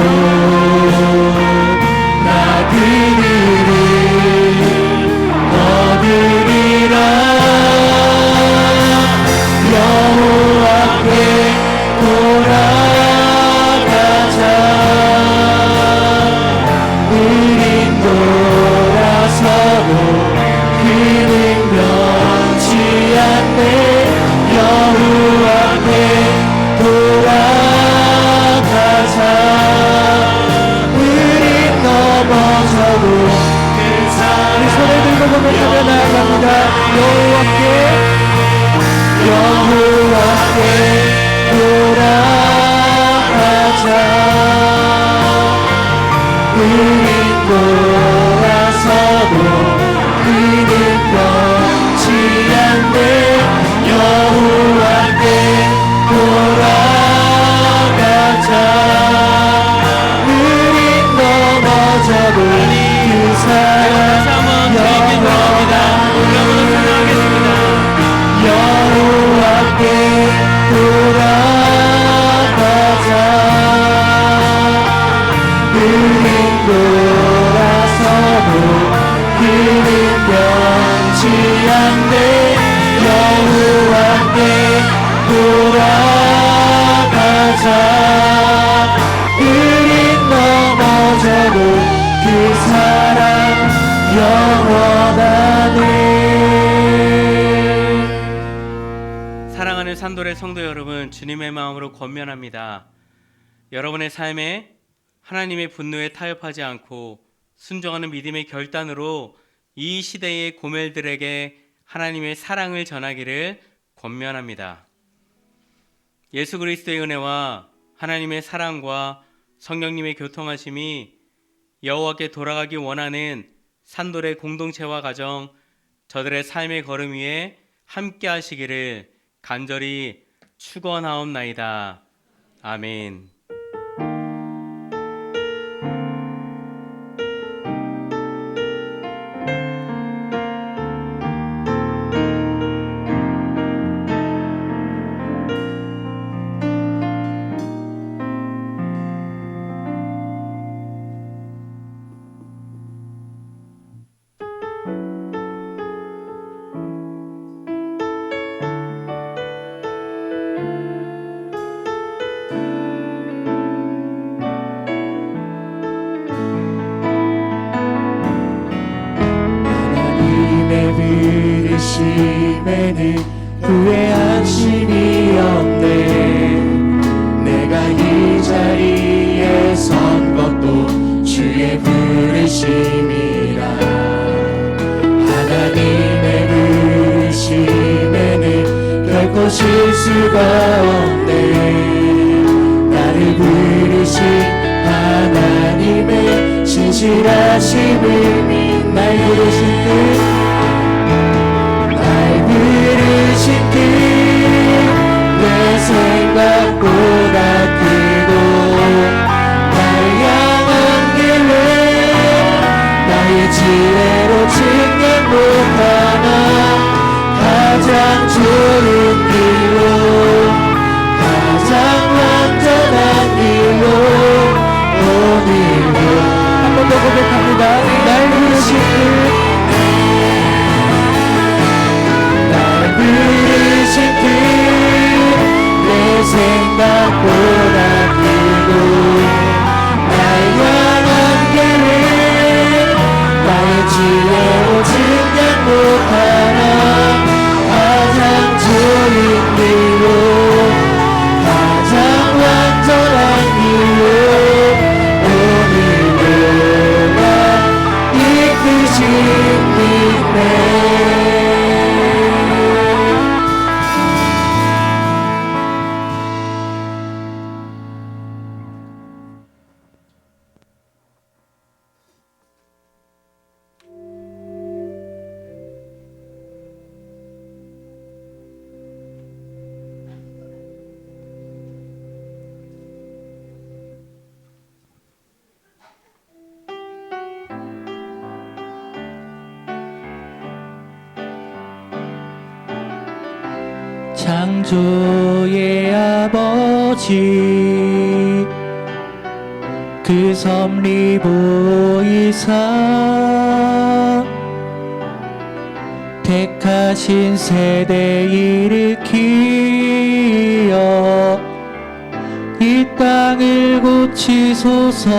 나 그들을 얻으리라. 여호와께 돌아가자. 느린 돌아서도 그는 변치 않네. 여호와께 돌아가자. 산돌의 성도 여러분, 주님의 마음으로 권면합니다. 여러분의 삶에 하나님의 분노에 타협하지 않고 순종하는 믿음의 결단으로 이 시대의 고멜들에게 하나님의 사랑을 전하기를 권면합니다. 예수 그리스도의 은혜와 하나님의 사랑과 성령님의 교통하심이 여호와께 돌아가기 원하는 산돌의 공동체와 가정, 저들의 삶의 걸음 위에 함께 하시기를 간절히 축원하옵나이다. 아멘. 하나님의 부르심에는 후회 안심이 없네. 내가 이 자리에 선 것도 주의 부르심이라. 하나님의 부르심에는 결코 실수가 없네. 나를 부르신 하나님의 신실하심을 믿. 날 부르신 뜻, 날 부르신 뜻, 내 생각보다 크고 날 향한 계획, 나의 지혜로 증명 못하나 가장 좋은 길로, 가장 완전한 길로 오늘도 한 번 더 고백합니다. 날 부르신 뜻, 날 부르신 뜻, 내 생각보다 크고 날 향한 계획, 나의 지혜로 증명 못하나 가장 좋은 길로, 가장 완전한 길로 오늘도 날 이끄십니다. 창조의 아버지 그 섭리 보이사 택하신 세대 일으키어 이 땅을 고치소서.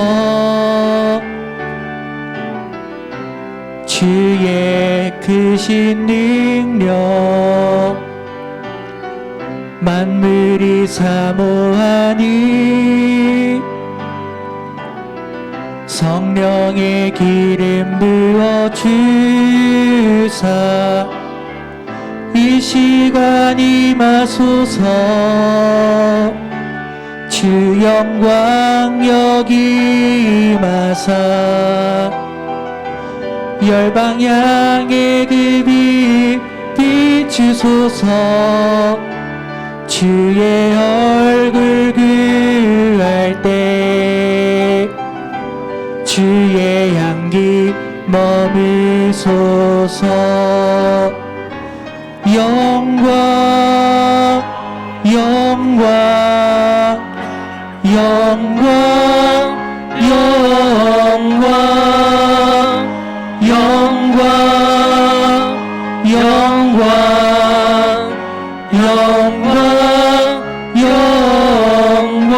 주의 크신 능력 만물이 사모하니 성령의 기름 부어 주사 이 시간 임하소서. 주 영광 여기 임하사 열방향의 그 빛 비추소서. 주의 얼굴 구할 때 주의 향기 머무소서. 영광 영광 영광 영광 영광 영광 영광 영광.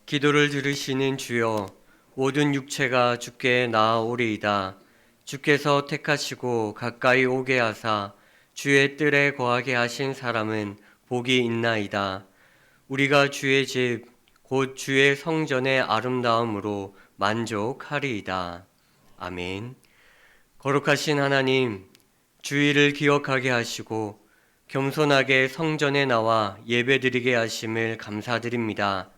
기도를 들으시는 주여, 모든 육체가 주께 나아오리이다. 주께서 택하시고 가까이 오게 하사 주의 뜰에 거하게 하신 사람은 복이 있나이다. 우리가 주의 집 곧 주의 성전의 아름다움으로 만족하리이다. 아멘. 거룩하신 하나님, 주의를 기억하게 하시고 겸손하게 성전에 나와 예배드리게 하심을 감사드립니다.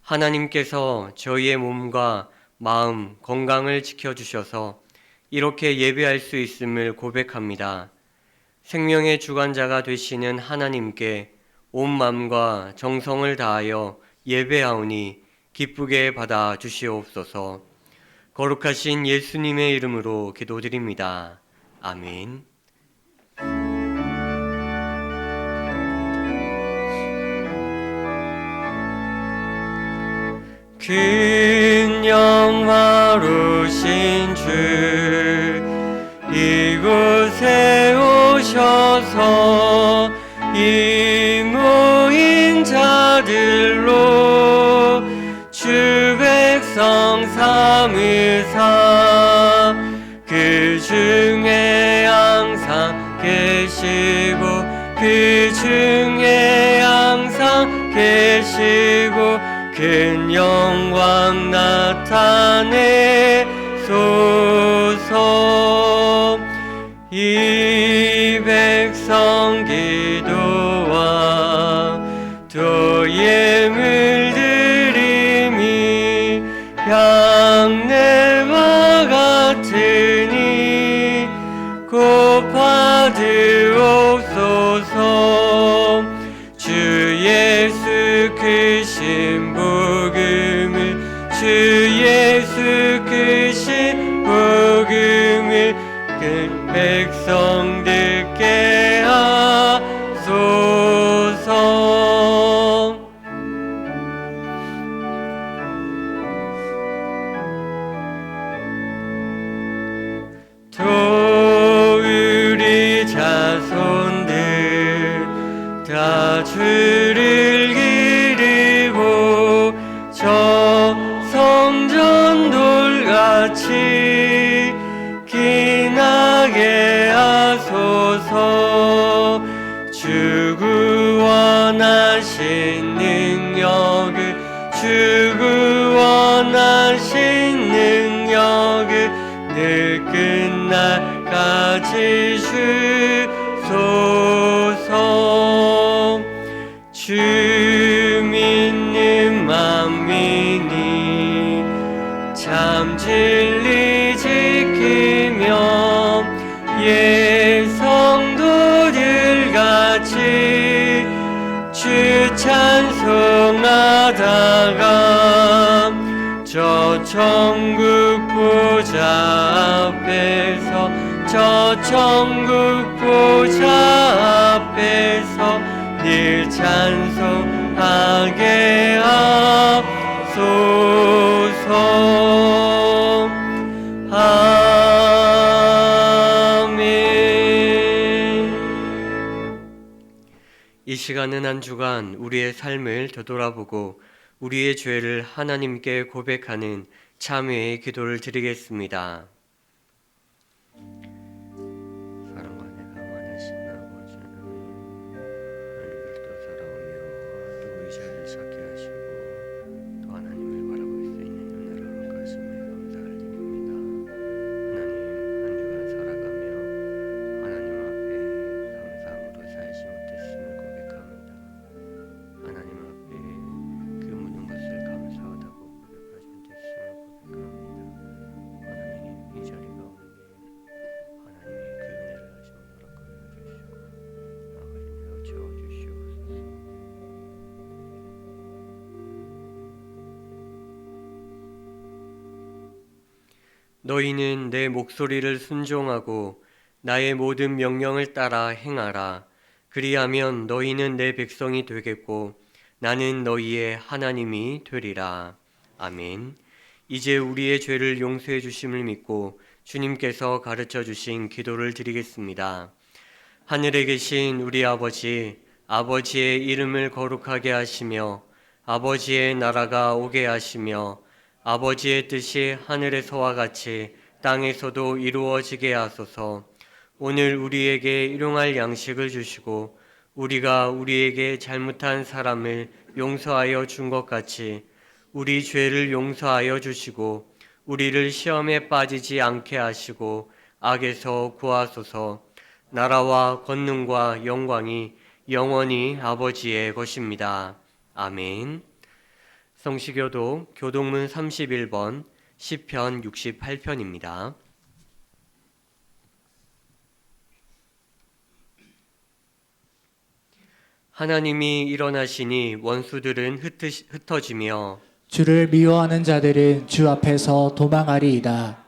하나님께서 저희의 몸과 마음, 건강을 지켜주셔서 이렇게 예배할 수 있음을 고백합니다. 생명의 주관자가 되시는 하나님께 온 마음과 정성을 다하여 예배하오니 기쁘게 받아 주시옵소서. 거룩하신 예수님의 이름으로 기도드립니다. 아멘. 큰 영화로우신 주 이곳에 오셔서 이 모인 자들로 주 백성 삼으사 그 중에 항상 계시고 그 중에 항상 계시고 큰 영광 나타내소서. 이 백성 기도와 또 예물 드림이 향내와 같으니 곧 받으옵소서. 주 예수 크신 복음을 주 예수 크신 복음을 그 백성 듣게 하소서. 또 우리 자손들 다 주를 기리고 저 성전 돌같이 기나게 하소서. 주 구원하신 능력을 주 구원하신 능력을 늘 끝날까지 주소서. 주 믿는 만민이 참 진리 지키며 예성도들 같이 주 찬송하다가 저 천국 보좌 앞에서 저 천국 보좌 앞에서 늘 찬송하게 하소서. 아멘. 이 시간은 한 주간 우리의 삶을 되돌아보고 우리의 죄를 하나님께 고백하는 참회의 기도를 드리겠습니다. 사랑과 내가 많으신 아버지 하나님, 하늘을 살아오며 또 우리 죄를 찾게 하시고 또 하나님을 바라볼 수 있는 은혜를 허락하심에 감사를 드립니다. 하나님, 한 주간 살아가며 하나님 앞에 감사함으로 살지 못했음을 고백합니다. 하나님 앞에 그 모든 것을 감사하다고 고백하지 못했음을 고백합니다. 하나님, 이 자리 가운데 하나님의 그 은혜를 다시 한번 허락하여 주시고 아버지 내어 채워주시옵소서. 너희는 내 목소리를 순종하고 나의 모든 명령을 따라 행하라. 그리하면 너희는 내 백성이 되겠고 나는 너희의 하나님이 되리라. 아멘. 이제 우리의 죄를 용서해 주심을 믿고 주님께서 가르쳐 주신 기도를 드리겠습니다. 하늘에 계신 우리 아버지, 아버지의 이름을 거룩하게 하시며 아버지의 나라가 오게 하시며 아버지의 뜻이 하늘에서와 같이 땅에서도 이루어지게 하소서. 오늘 우리에게 일용할 양식을 주시고 우리가 우리에게 잘못한 사람을 용서하여 준 것 같이 우리 죄를 용서하여 주시고 우리를 시험에 빠지지 않게 하시고 악에서 구하소서. 나라와 권능과 영광이 영원히 아버지의 것입니다. 아멘. 성시교도 교동문 31번 시편 68편입니다. 하나님이 일어나시니 원수들은 흩어지며 주를 미워하는 자들은 주 앞에서 도망하리이다.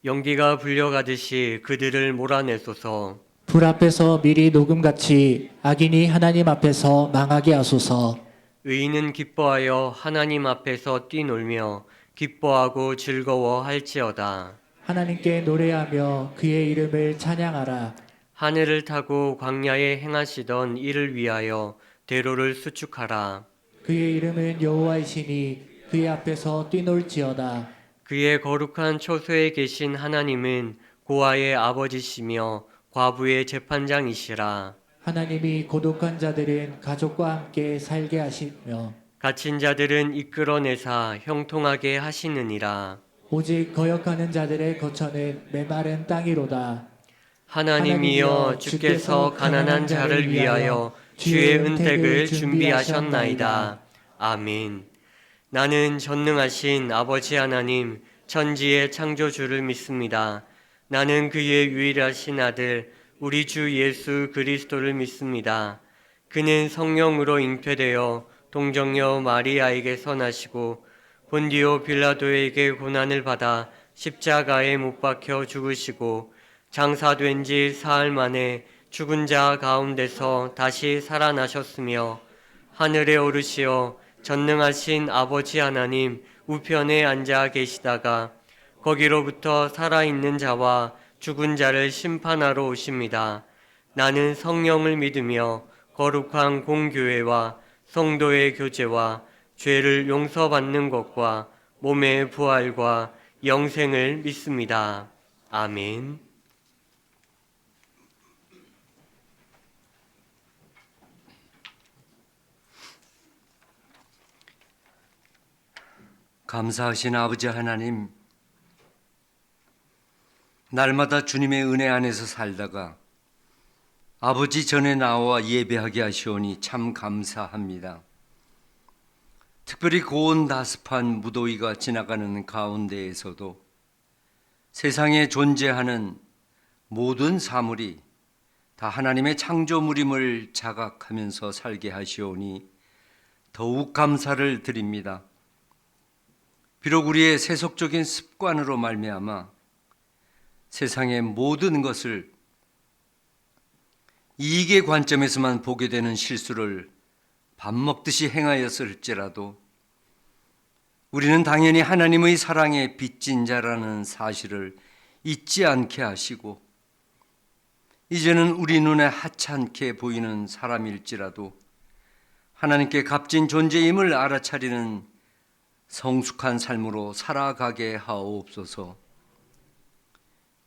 연기가 불려가듯이 그들을 몰아내소서. 불 앞에서 미리 녹음같이 악인이 하나님 앞에서 망하게 하소서. 의인은 기뻐하여 하나님 앞에서 뛰놀며 기뻐하고 즐거워할지어다. 하나님께 노래하며 그의 이름을 찬양하라. 하늘을 타고 광야에 행하시던 이를 위하여 대로를 수축하라. 그의 이름은 여호와이시니 그의 앞에서 뛰놀지어다. 그의 거룩한 초소에 계신 하나님은 고아의 아버지시며 과부의 재판장이시라. 하나님이 고독한 자들은 가족과 함께 살게 하시며 갇힌 자들은 이끌어내사 형통하게 하시느니라. 오직 거역하는 자들의 거처는 메마른 땅이로다. 하나님이여 주께서 가난한 자를 위하여 주의 은택을 준비하셨나이다. 아멘. 나는 전능하신 아버지 하나님 천지의 창조주를 믿습니다. 나는 그의 유일하신 아들 우리 주 예수 그리스도를 믿습니다. 그는 성령으로 잉태되어 동정녀 마리아에게서 나시고 본디오 빌라도에게 고난을 받아 십자가에 못 박혀 죽으시고 장사된 지 사흘 만에 죽은 자 가운데서 다시 살아나셨으며 하늘에 오르시어 전능하신 아버지 하나님 우편에 앉아 계시다가 거기로부터 살아있는 자와 죽은 자를 심판하러 오십니다. 나는 성령을 믿으며 거룩한 공교회와 성도의 교제와 죄를 용서받는 것과 몸의 부활과 영생을 믿습니다. 아멘. 감사하신 아버지 하나님, 날마다 주님의 은혜 안에서 살다가 아버지 전에 나와 예배하게 하시오니 참 감사합니다. 특별히 고온다습한 무더위가 지나가는 가운데에서도 세상에 존재하는 모든 사물이 다 하나님의 창조물임을 자각하면서 살게 하시오니 더욱 감사를 드립니다. 비록 우리의 세속적인 습관으로 말미암아 세상의 모든 것을 이익의 관점에서만 보게 되는 실수를 밥 먹듯이 행하였을지라도 우리는 당연히 하나님의 사랑에 빚진 자라는 사실을 잊지 않게 하시고 이제는 우리 눈에 하찮게 보이는 사람일지라도 하나님께 값진 존재임을 알아차리는 성숙한 삶으로 살아가게 하옵소서.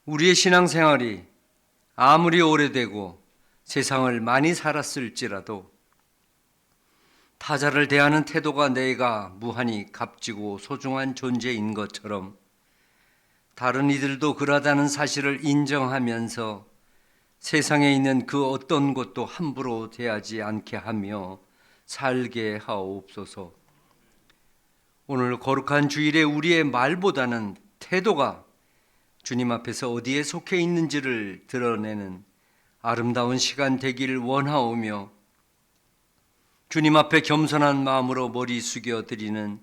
우리의 신앙생활이 아무리 오래되고 세상을 많이 살았을지라도 타자를 대하는 태도가 내가 무한히 값지고 소중한 존재인 것처럼 다른 이들도 그러다는 사실을 인정하면서 세상에 있는 그 어떤 것도 함부로 대하지 않게 하며 살게 하옵소서. 오늘 거룩한 주일에 우리의 말보다는 태도가 주님 앞에서 어디에 속해 있는지를 드러내는 아름다운 시간 되기를 원하오며 주님 앞에 겸손한 마음으로 머리 숙여 드리는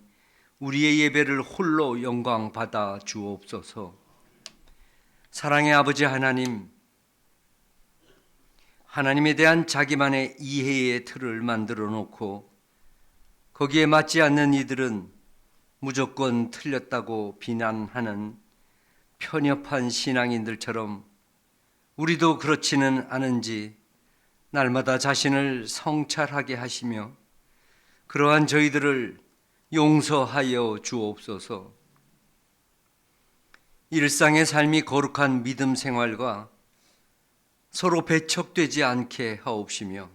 우리의 예배를 홀로 영광 받아 주옵소서. 사랑의 아버지 하나님, 하나님에 대한 자기만의 이해의 틀을 만들어 놓고 거기에 맞지 않는 이들은 무조건 틀렸다고 비난하는 편협한 신앙인들처럼 우리도 그렇지는 않은지 날마다 자신을 성찰하게 하시며 그러한 저희들을 용서하여 주옵소서. 일상의 삶이 거룩한 믿음 생활과 서로 배척되지 않게 하옵시며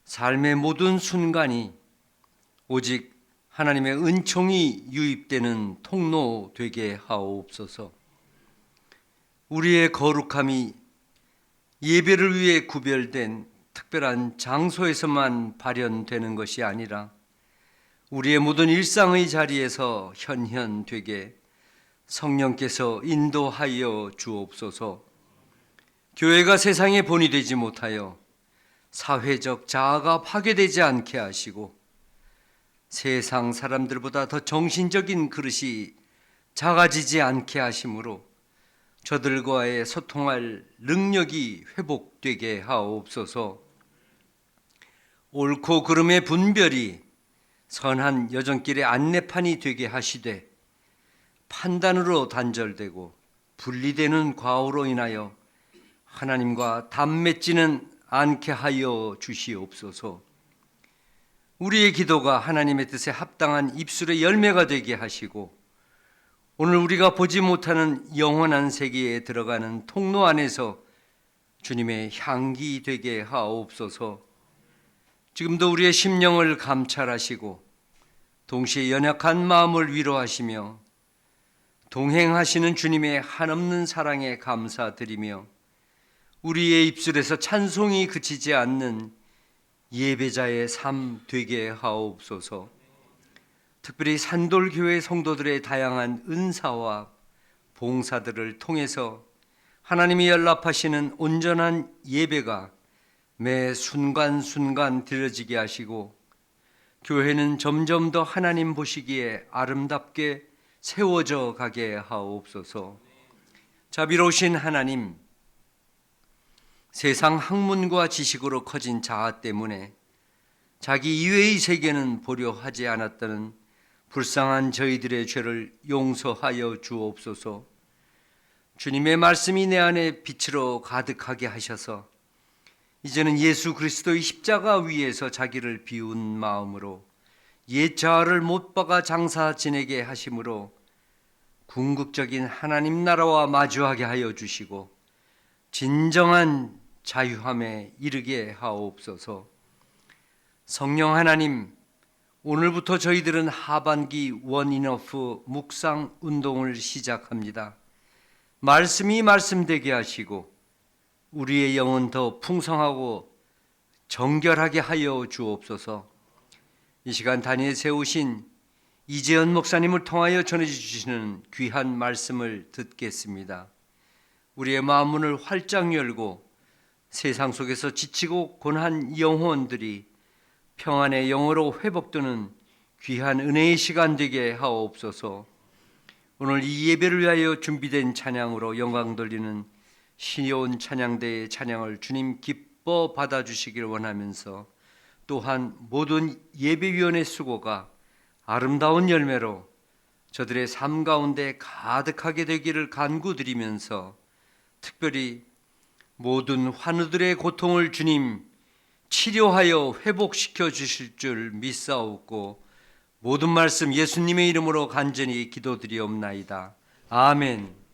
삶의 모든 순간이 오직 하나님의 은총이 유입되는 통로 되게 하옵소서. 우리의 거룩함이 예배를 위해 구별된 특별한 장소에서만 발현되는 것이 아니라 우리의 모든 일상의 자리에서 현현되게 성령께서 인도하여 주옵소서. 교회가 세상의 본이 되지 못하여 사회적 자아가 파괴되지 않게 하시고 세상 사람들보다 더 정신적인 그릇이 작아지지 않게 하심으로 저들과의 소통할 능력이 회복되게 하옵소서. 옳고 그름의 분별이 선한 여정길의 안내판이 되게 하시되 판단으로 단절되고 분리되는 과오로 인하여 하나님과 담맺지는 않게 하여 주시옵소서. 우리의 기도가 하나님의 뜻에 합당한 입술의 열매가 되게 하시고 오늘 우리가 보지 못하는 영원한 세계에 들어가는 통로 안에서 주님의 향기 되게 하옵소서. 지금도 우리의 심령을 감찰하시고 동시에 연약한 마음을 위로하시며 동행하시는 주님의 한없는 사랑에 감사드리며 우리의 입술에서 찬송이 그치지 않는 예배자의 삶 되게 하옵소서. 특별히 산돌교회 성도들의 다양한 은사와 봉사들을 통해서 하나님이 연락하시는 온전한 예배가 매 순간순간 드려지게 하시고 교회는 점점 더 하나님 보시기에 아름답게 세워져 가게 하옵소서. 자비로우신 하나님, 세상 학문과 지식으로 커진 자아 때문에 자기 이외의 세계는 보려 하지 않았다는 불쌍한 저희들의 죄를 용서하여 주옵소서. 주님의 말씀이 내 안에 빛으로 가득하게 하셔서 이제는 예수 그리스도의 십자가 위에서 자기를 비운 마음으로 옛 자아를 못 박아 장사 지내게 하심으로 궁극적인 하나님 나라와 마주하게 하여 주시고 진정한 자유함에 이르게 하옵소서. 성령 하나님, 오늘부터 저희들은 하반기 원인어프 묵상 운동을 시작합니다. 말씀이 말씀되게 하시고 우리의 영은 더 풍성하고 정결하게 하여 주옵소서. 이 시간 단위에 세우신 이재현 목사님을 통하여 전해주시는 귀한 말씀을 듣겠습니다. 우리의 마음문을 활짝 열고 세상 속에서 지치고 고난 영혼들이 평안의 영으로 회복되는 귀한 은혜의 시간 되게 하옵소서. 오늘 이 예배를 위하여 준비된 찬양으로 영광 돌리는 신여온 찬양대의 찬양을 주님 기뻐 받아주시기를 원하면서 또한 모든 예배위원의 수고가 아름다운 열매로 저들의 삶 가운데 가득하게 되기를 간구드리면서 특별히 모든 환우들의 고통을 주님 치료하여 회복시켜 주실 줄 믿사옵고 모든 말씀 예수님의 이름으로 간절히 기도드리옵나이다. 아멘.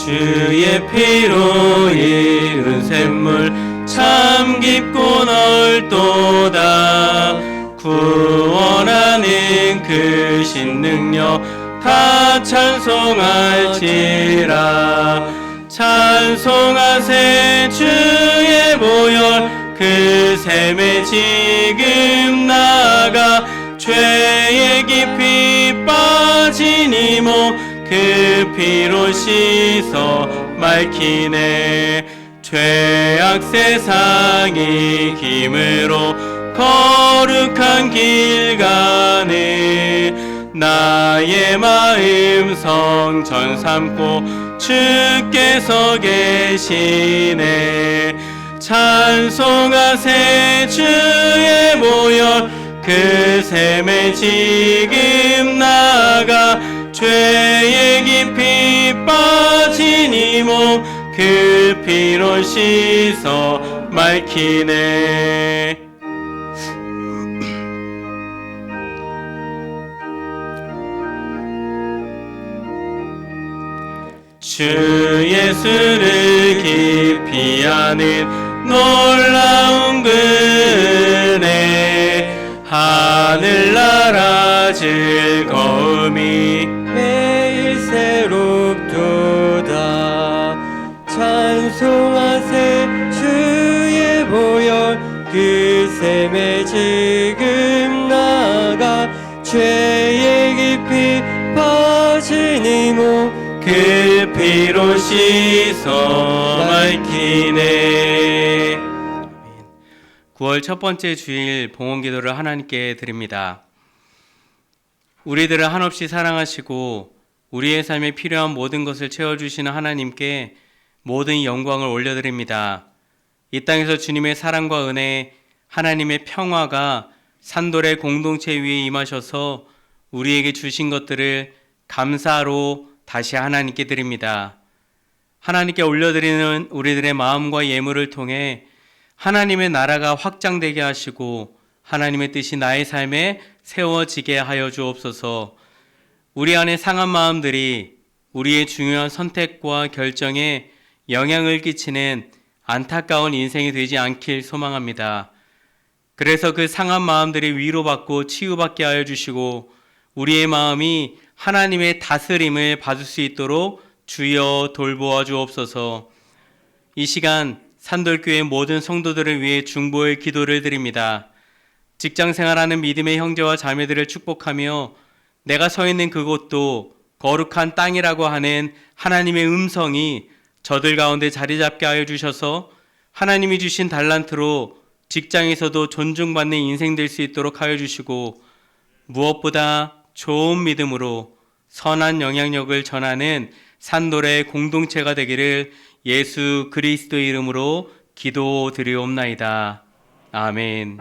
주의 피로 이룬 샘물 참 깊고 넓도다. 구원하는 그 신능력 다 찬송할지라. 찬송하세 주의 보혈 그 샘에 지금 나가 죄의 깊이 피로 씻어 맑히네. 죄악 세상이 힘으로 거룩한 길 가네. 나의 마음 성전 삼고 주께서 계시네. 찬송하세 주의 보혈 그 샘에 지금 나가. 죄에 깊이 빠진 이 몸 그 피로 씻어 맑히네. 주 예수를 깊이 아는 놀라운 은혜, 하늘나라 즐거움이 매일 새롭도다. 찬송하세 주의 보혈 그 샘에 지금 나가. 죄에 깊이 빠진 이 몸 그 피로 씻어 맑히네. 9월 첫 번째 주일 봉헌 기도를 하나님께 드립니다. 우리들을 한없이 사랑하시고 우리의 삶에 필요한 모든 것을 채워주시는 하나님께 모든 영광을 올려드립니다. 이 땅에서 주님의 사랑과 은혜, 하나님의 평화가 산돌의 공동체 위에 임하셔서 우리에게 주신 것들을 감사로 다시 하나님께 드립니다. 하나님께 올려드리는 우리들의 마음과 예물을 통해 하나님의 나라가 확장되게 하시고 하나님의 뜻이 나의 삶에 세워지게 하여 주옵소서. 우리 안에 상한 마음들이 우리의 중요한 선택과 결정에 영향을 끼치는 안타까운 인생이 되지 않길 소망합니다. 그래서 그 상한 마음들이 위로받고 치유받게 하여 주시고 우리의 마음이 하나님의 다스림을 받을 수 있도록 주여 돌보아 주옵소서. 이 시간 산돌교회 모든 성도들을 위해 중보의 기도를 드립니다. 직장 생활하는 믿음의 형제와 자매들을 축복하며 내가 서 있는 그곳도 거룩한 땅이라고 하는 하나님의 음성이 저들 가운데 자리 잡게 하여 주셔서 하나님이 주신 달란트로 직장에서도 존중받는 인생 될 수 있도록 하여 주시고 무엇보다 좋은 믿음으로 선한 영향력을 전하는 산돌의 공동체가 되기를 예수 그리스도의 이름으로 기도드리옵나이다. 아멘.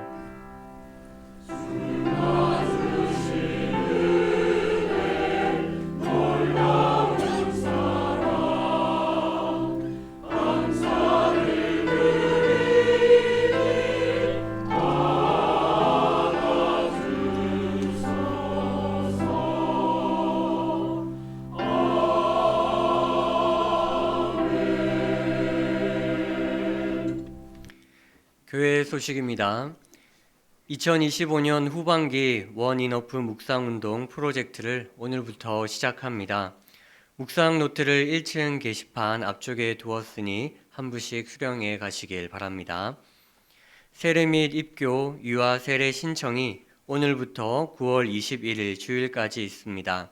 교회 소식입니다. 2025년 후반기 원인어프 묵상운동 프로젝트를 오늘부터 시작합니다. 묵상 노트를 1층 게시판 앞쪽에 두었으니 한 부씩 수령해 가시길 바랍니다. 세례 및 입교, 유아 세례 신청이 오늘부터 9월 21일 주일까지 있습니다.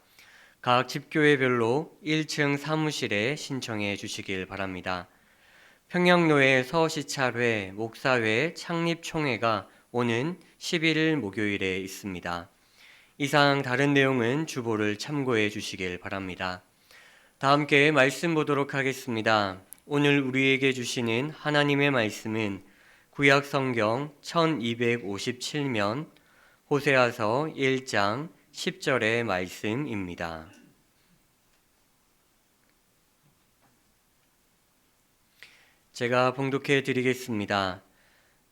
각 집교회별로 1층 사무실에 신청해 주시길 바랍니다. 평양로의 서시찰회, 목사회, 창립총회가 오는 11일 목요일에 있습니다. 이상 다른 내용은 주보를 참고해 주시길 바랍니다. 다 함께 말씀 보도록 하겠습니다. 오늘 우리에게 주시는 하나님의 말씀은 구약 성경 1257면 호세아서 1장 10절의 말씀입니다. 제가 봉독해 드리겠습니다.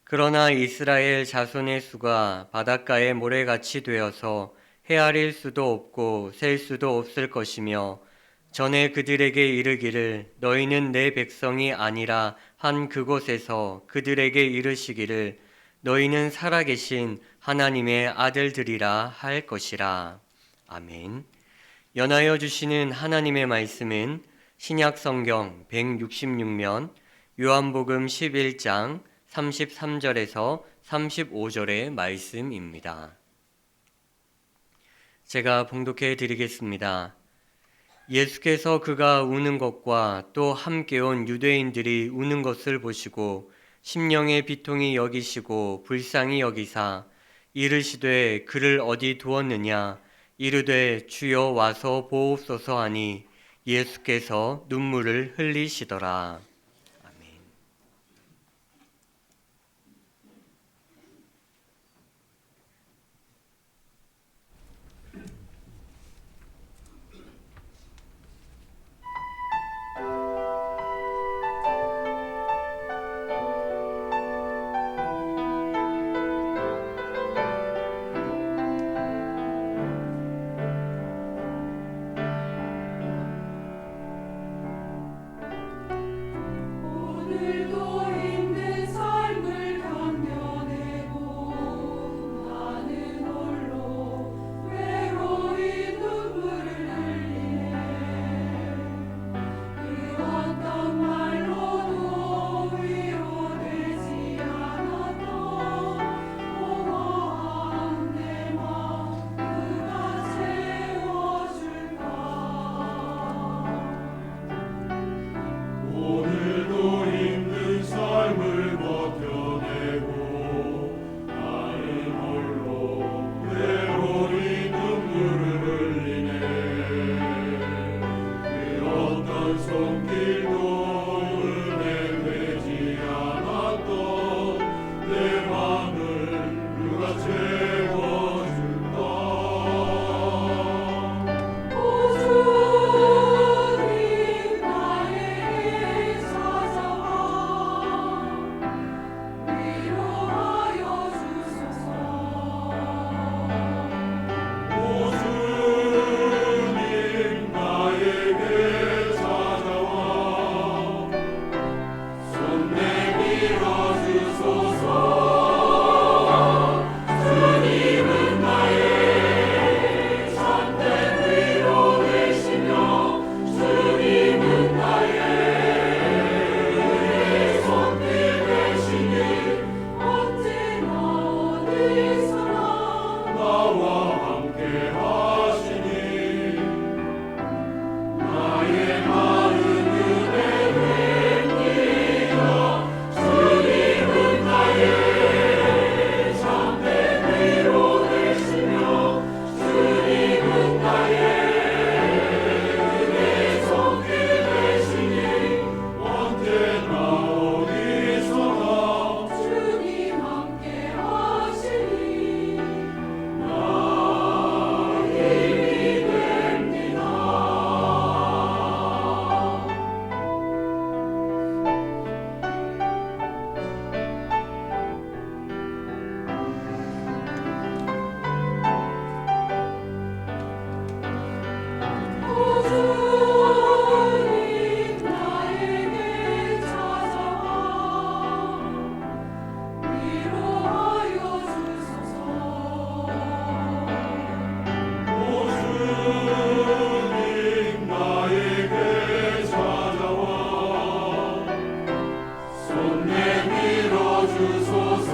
그러나 이스라엘 자손의 수가 바닷가의 모래같이 되어서 헤아릴 수도 없고 셀 수도 없을 것이며 전에 그들에게 이르기를 너희는 내 백성이 아니라 한 그곳에서 그들에게 이르시기를 너희는 살아계신 하나님의 아들들이라 할 것이라. 아멘. 연하여 주시는 하나님의 말씀은 신약 성경 166면 요한복음 11장 33절에서 35절의 말씀입니다. 제가 봉독해 드리겠습니다. 예수께서 그가 우는 것과 또 함께 온 유대인들이 우는 것을 보시고 심령의 비통이 여기시고 불쌍히 여기사 이르시되 그를 어디 두었느냐 이르되 주여 와서 보옵소서 하니 예수께서 눈물을 흘리시더라. 아멘. 오늘도 힘든 삶을 견뎌내고 나는 홀로 외로이 눈물을 흘리네. 그 어떤 말로도 위로되지 않았던 공허한 내 맘 누가 채워줄까. 오늘도 힘든 삶을 버텨내고 나는 홀로 외로이 눈물을 흘리네. 그 어떤 손길도 은혜 되지 않았던 내 맘을 누가 채워줄까. 주님 나에게 찾아와 위로하여 주소서. 오 주님 나에게 찾아와 손 내밀어 주소서. 주님은 나의 참된 위로 되시며 주님은 나의 은혜의 손길 되시니 언제나 어디서나 나와 함께 하시니 나의 마음은 은혜 됩니다. 주님은 나의 참된 위로 되시며 주님은 나의 은혜의 손길 되시니 언제나 어디서나 주님 함께 하시니 힘이 됩니다. 주님 나에게 찾아와 위로하여 주소서. 오 주님 나에게 찾아와 손 내밀어 주소서.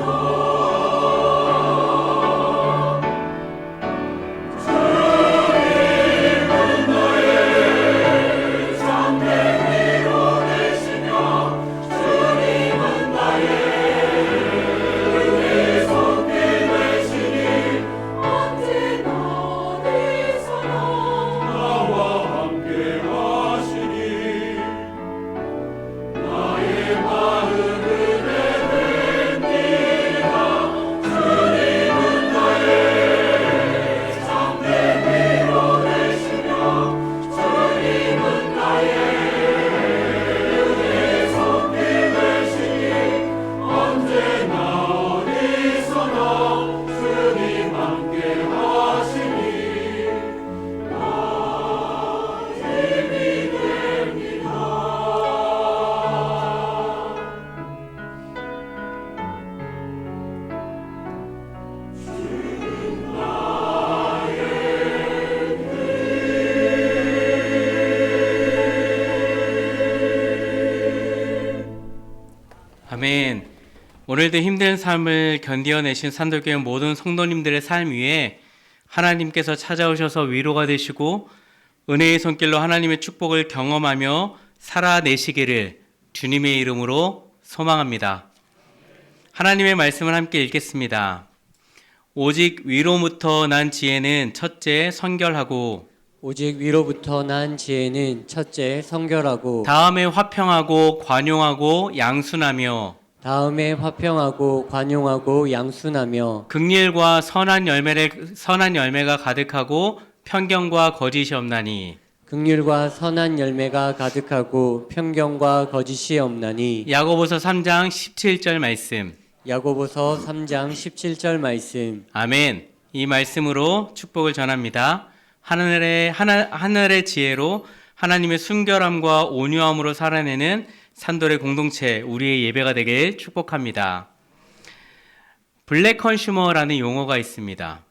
주님은 나의 참된 위로 되시며 주님은 나의 은혜의 손길 되시니 언제나 어디서나 나와 함께 하시니 나의 마음 은혜 됩니다. 주님은 나의 참된 위로 되시며 주님은 나의 은혜의 손길 되시니 언제나 어디서나 주님 함께 하시니 힘이 됩니다. 아멘. 오늘도 힘든 삶을 견디어내신 산돌교회 모든 성도님들의 삶 위에 하나님께서 찾아오셔서 위로가 되시고 은혜의 손길로 하나님의 축복을 경험하며 살아내시기를 주님의 이름으로 소망합니다. 하나님의 말씀을 함께 읽겠습니다. 오직 위로부터 난 지혜는 첫째 성결하고 오직 위로부터 난 지혜는 첫째 성결하고 다음에 화평하고 관용하고 양순하며 다음에 화평하고 관용하고 양순하며 긍휼과 선한 열매가 가득하고 편견과 거짓이 없나니 긍휼과 선한 열매가 가득하고 편견과 거짓이 없나니. 야고보서 3장 17절 말씀. 야고보서 3장 17절 말씀. 아멘. 이 말씀으로 축복을 전합니다. 하늘의 지혜로 하나님의 순결함과 온유함으로 살아내는 산돌의 공동체, 우리의 예배가 되길 축복합니다. 블랙 컨슈머라는 용어가 있습니다.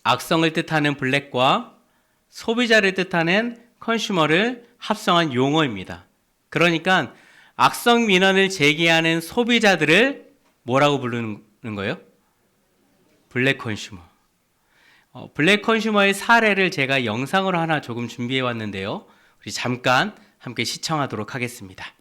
악성을 뜻하는 블랙과 소비자를 뜻하는 컨슈머를 합성한 용어입니다. 그러니까 악성 민원을 제기하는 소비자들을 뭐라고 부르는 거예요? 블랙 컨슈머. 블랙 컨슈머의 사례를 제가 영상으로 하나 조금 준비해 왔는데요. 우리 잠깐 함께 시청하도록 하겠습니다.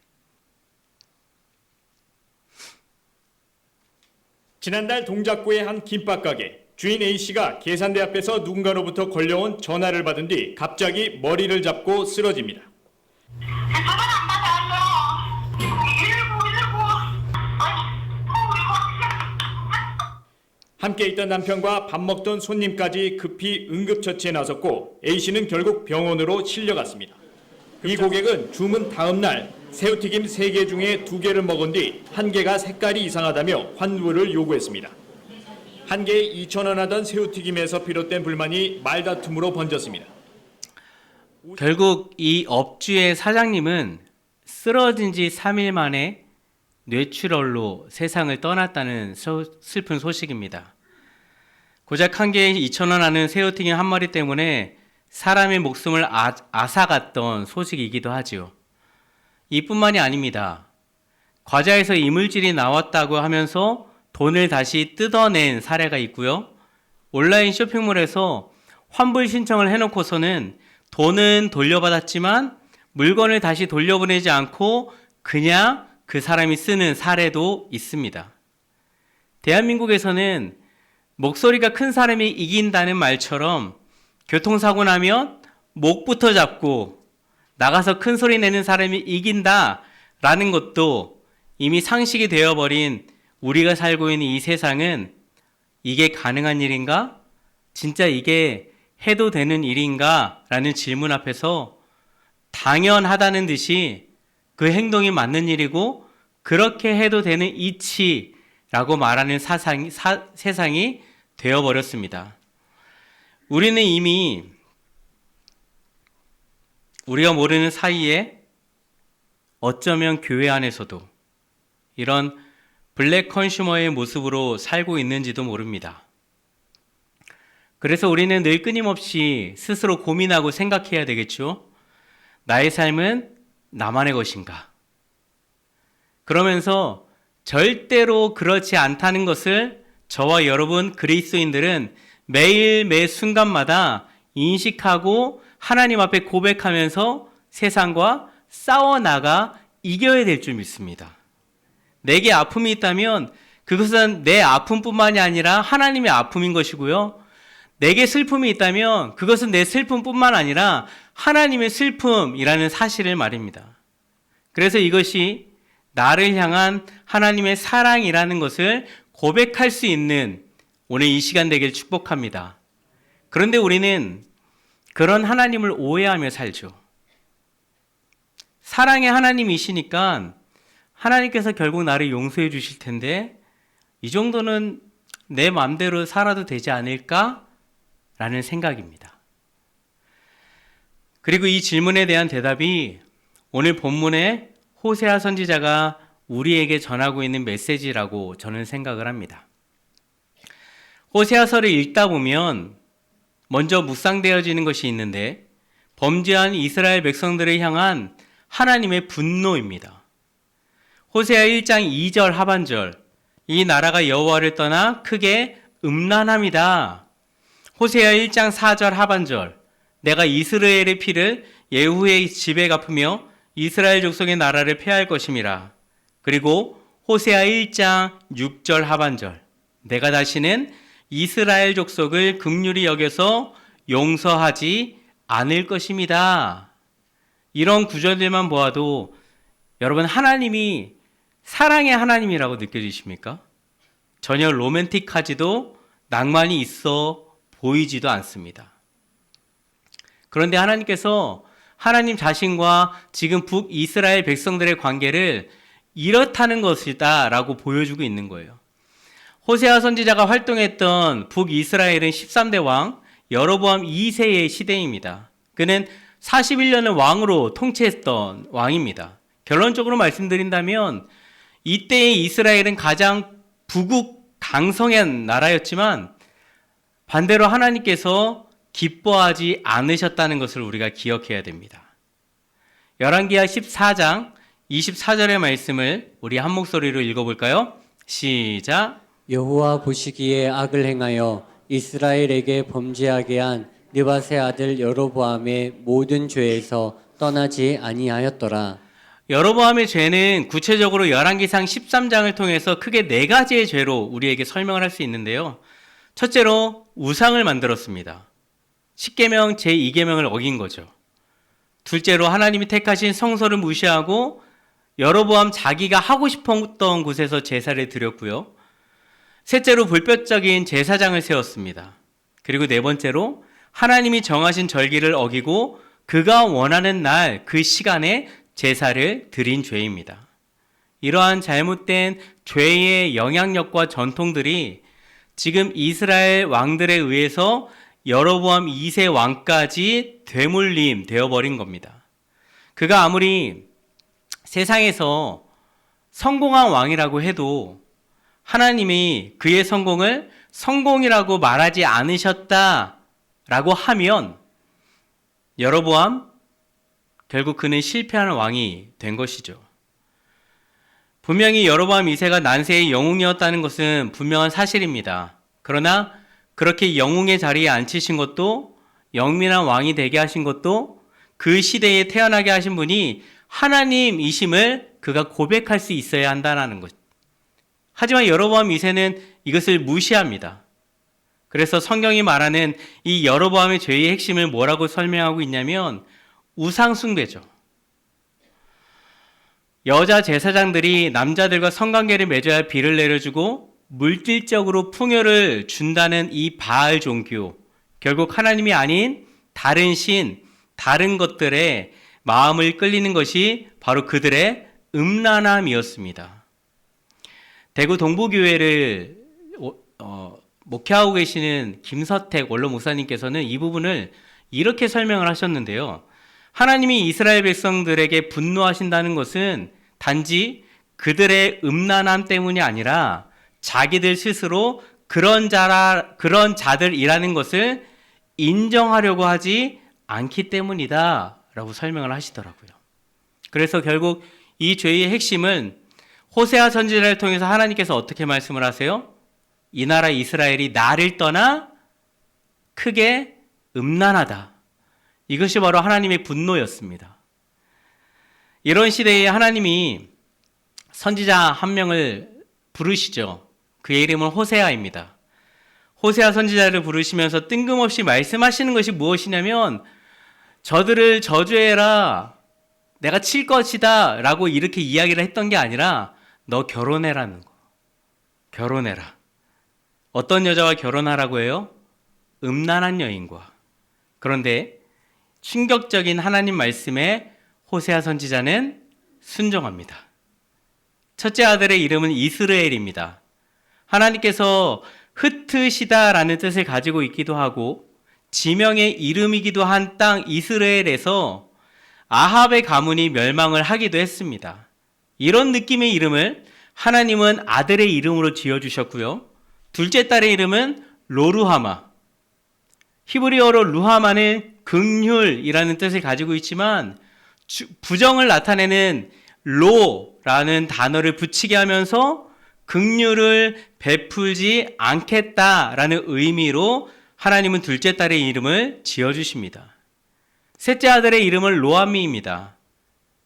지난달 동작구의 한 김밥 가게 주인 A씨가 계산대 앞에서 누군가로부터 걸려온 전화를 받은 뒤 갑자기 머리를 잡고 쓰러집니다. 전화 안 받아. 119. 함께 있던 남편과 밥 먹던 손님까지 급히 응급처치에 나섰고 A씨는 결국 병원으로 실려갔습니다. 이 고객은 주문 다음 날 새우튀김 3개 중에 2개를 먹은 뒤 1개가 색깔이 이상하다며 환불을 요구했습니다. 1개에 2,000원 하던 새우튀김에서 비롯된 불만이 말다툼으로 번졌습니다. 결국 이 업주의 사장님은 쓰러진 지 3일 만에 뇌출혈로 세상을 떠났다는 슬픈 소식입니다. 고작 1개에 2,000원 하는 새우튀김 한 마리 때문에 사람의 목숨을 앗아갔던 소식이기도 하죠. 이뿐만이 아닙니다. 과자에서 이물질이 나왔다고 하면서 돈을 다시 뜯어낸 사례가 있고요. 온라인 쇼핑몰에서 환불 신청을 해놓고서는 돈은 돌려받았지만 물건을 다시 돌려보내지 않고 그냥 그 사람이 쓰는 사례도 있습니다. 대한민국에서는 목소리가 큰 사람이 이긴다는 말처럼 교통사고 나면 목부터 잡고 나가서 큰 소리 내는 사람이 이긴다라는 것도 이미 상식이 되어버린 우리가 살고 있는 이 세상은 이게 가능한 일인가? 진짜 이게 해도 되는 일인가? 라는 질문 앞에서 당연하다는 듯이 그 행동이 맞는 일이고 그렇게 해도 되는 이치라고 말하는 세상이 되어버렸습니다. 우리는 이미 우리가 모르는 사이에 어쩌면 교회 안에서도 이런 블랙 컨슈머의 모습으로 살고 있는지도 모릅니다. 그래서 우리는 늘 끊임없이 스스로 고민하고 생각해야 되겠죠. 나의 삶은 나만의 것인가? 그러면서 절대로 그렇지 않다는 것을 저와 여러분 그리스도인들은 매일 매 순간마다 인식하고 하나님 앞에 고백하면서 세상과 싸워나가 이겨야 될 줄 믿습니다. 내게 아픔이 있다면 그것은 내 아픔뿐만이 아니라 하나님의 아픔인 것이고요. 내게 슬픔이 있다면 그것은 내 슬픔뿐만 아니라 하나님의 슬픔이라는 사실을 말입니다. 그래서 이것이 나를 향한 하나님의 사랑이라는 것을 고백할 수 있는 오늘 이 시간 되길 축복합니다. 그런데 우리는 그런 하나님을 오해하며 살죠. 사랑의 하나님이시니까 하나님께서 결국 나를 용서해 주실 텐데 이 정도는 내 마음대로 살아도 되지 않을까? 라는 생각입니다. 그리고 이 질문에 대한 대답이 오늘 본문에 호세아 선지자가 우리에게 전하고 있는 메시지라고 저는 생각을 합니다. 호세아서를 읽다 보면 먼저 묵상되어지는 것이 있는데 범죄한 이스라엘 백성들을 향한 하나님의 분노입니다. 호세아 1장 2절 하반절, 이 나라가 여호와를 떠나 크게 음란함이다. 호세아 1장 4절 하반절, 내가 이스라엘의 피를 예후의 집에 갚으며 이스라엘 족속의 나라를 폐할 것임이라. 그리고 호세아 1장 6절 하반절, 내가 다시는 이스라엘 족속을 긍휼히 여겨서 용서하지 않을 것입니다. 이런 구절들만 보아도 여러분, 하나님이 사랑의 하나님이라고 느껴지십니까? 전혀 로맨틱하지도 낭만이 있어 보이지도 않습니다. 그런데 하나님께서 하나님 자신과 지금 북이스라엘 백성들의 관계를 이렇다는 것이다 라고 보여주고 있는 거예요. 호세아 선지자가 활동했던 북이스라엘은 13대 왕 여로보암 2세의 시대입니다. 그는 41년을 왕으로 통치했던 왕입니다. 결론적으로 말씀드린다면 이때의 이스라엘은 가장 부국 강성한 나라였지만 반대로 하나님께서 기뻐하지 않으셨다는 것을 우리가 기억해야 됩니다. 열왕기하 14장 24절의 말씀을 우리 한 목소리로 읽어볼까요? 시작. 여호와 보시기에 악을 행하여 이스라엘에게 범죄하게 한 느밧의 아들 여로보암의 모든 죄에서 떠나지 아니하였더라. 여로보암의 죄는 구체적으로 열왕기상 13장을 통해서 크게 4가지의 죄로 우리에게 설명을 할 수 있는데요. 첫째로 우상을 만들었습니다. 10계명 제2계명을 어긴 거죠. 둘째로 하나님이 택하신 성소를 무시하고 여로보암 자기가 하고 싶었던 곳에서 제사를 드렸고요. 셋째로 불법적인 제사장을 세웠습니다. 그리고 네 번째로 하나님이 정하신 절기를 어기고 그가 원하는 날 그 시간에 제사를 드린 죄입니다. 이러한 잘못된 죄의 영향력과 전통들이 지금 이스라엘 왕들에 의해서 여로보암 2세 왕까지 되물림 되어버린 겁니다. 그가 아무리 세상에서 성공한 왕이라고 해도 하나님이 그의 성공을 성공이라고 말하지 않으셨다라고 하면 여로보암 결국 그는 실패하는 왕이 된 것이죠. 분명히 여로보암 2세가 난세의 영웅이었다는 것은 분명한 사실입니다. 그러나 그렇게 영웅의 자리에 앉히신 것도, 영민한 왕이 되게 하신 것도, 그 시대에 태어나게 하신 분이 하나님이심을 그가 고백할 수 있어야 한다는 것. 하지만 여로보암 2세는 이것을 무시합니다. 그래서 성경이 말하는 이 여로보암의 죄의 핵심을 뭐라고 설명하고 있냐면 우상 숭배죠. 여자 제사장들이 남자들과 성관계를 맺어야 할 비를 내려주고 물질적으로 풍요를 준다는 이 바알 종교, 결국 하나님이 아닌 다른 신, 다른 것들에 마음을 끌리는 것이 바로 그들의 음란함이었습니다. 대구 동부교회를 목회하고 계시는 김서택 원로 목사님께서는 이 부분을 이렇게 설명을 하셨는데요. 하나님이 이스라엘 백성들에게 분노하신다는 것은 단지 그들의 음란함 때문이 아니라 자기들 스스로 그런 자들이라는 것을 인정하려고 하지 않기 때문이다 라고 설명을 하시더라고요. 그래서 결국 이 죄의 핵심은 호세아 선지자를 통해서 하나님께서 어떻게 말씀을 하세요? 이 나라 이스라엘이 나를 떠나 크게 음란하다. 이것이 바로 하나님의 분노였습니다. 이런 시대에 하나님이 선지자 한 명을 부르시죠. 그의 이름은 호세아입니다. 호세아 선지자를 부르시면서 뜬금없이 말씀하시는 것이 무엇이냐면 저들을 저주해라, 내가 칠 것이다 라고 이렇게 이야기를 했던 게 아니라 너 결혼해라는 거. 결혼해라. 어떤 여자와 결혼하라고 해요? 음란한 여인과. 그런데 충격적인 하나님 말씀에 호세아 선지자는 순종합니다. 첫째 아들의 이름은 이스라엘입니다. 하나님께서 흩으시다라는 뜻을 가지고 있기도 하고 지명의 이름이기도 한 땅 이스라엘에서 아합의 가문이 멸망을 하기도 했습니다. 이런 느낌의 이름을 하나님은 아들의 이름으로 지어주셨고요. 둘째 딸의 이름은 로루하마. 히브리어로 루하마는 긍휼이라는 뜻을 가지고 있지만 부정을 나타내는 로라는 단어를 붙이게 하면서 긍휼을 베풀지 않겠다라는 의미로 하나님은 둘째 딸의 이름을 지어주십니다. 셋째 아들의 이름은 로암미입니다.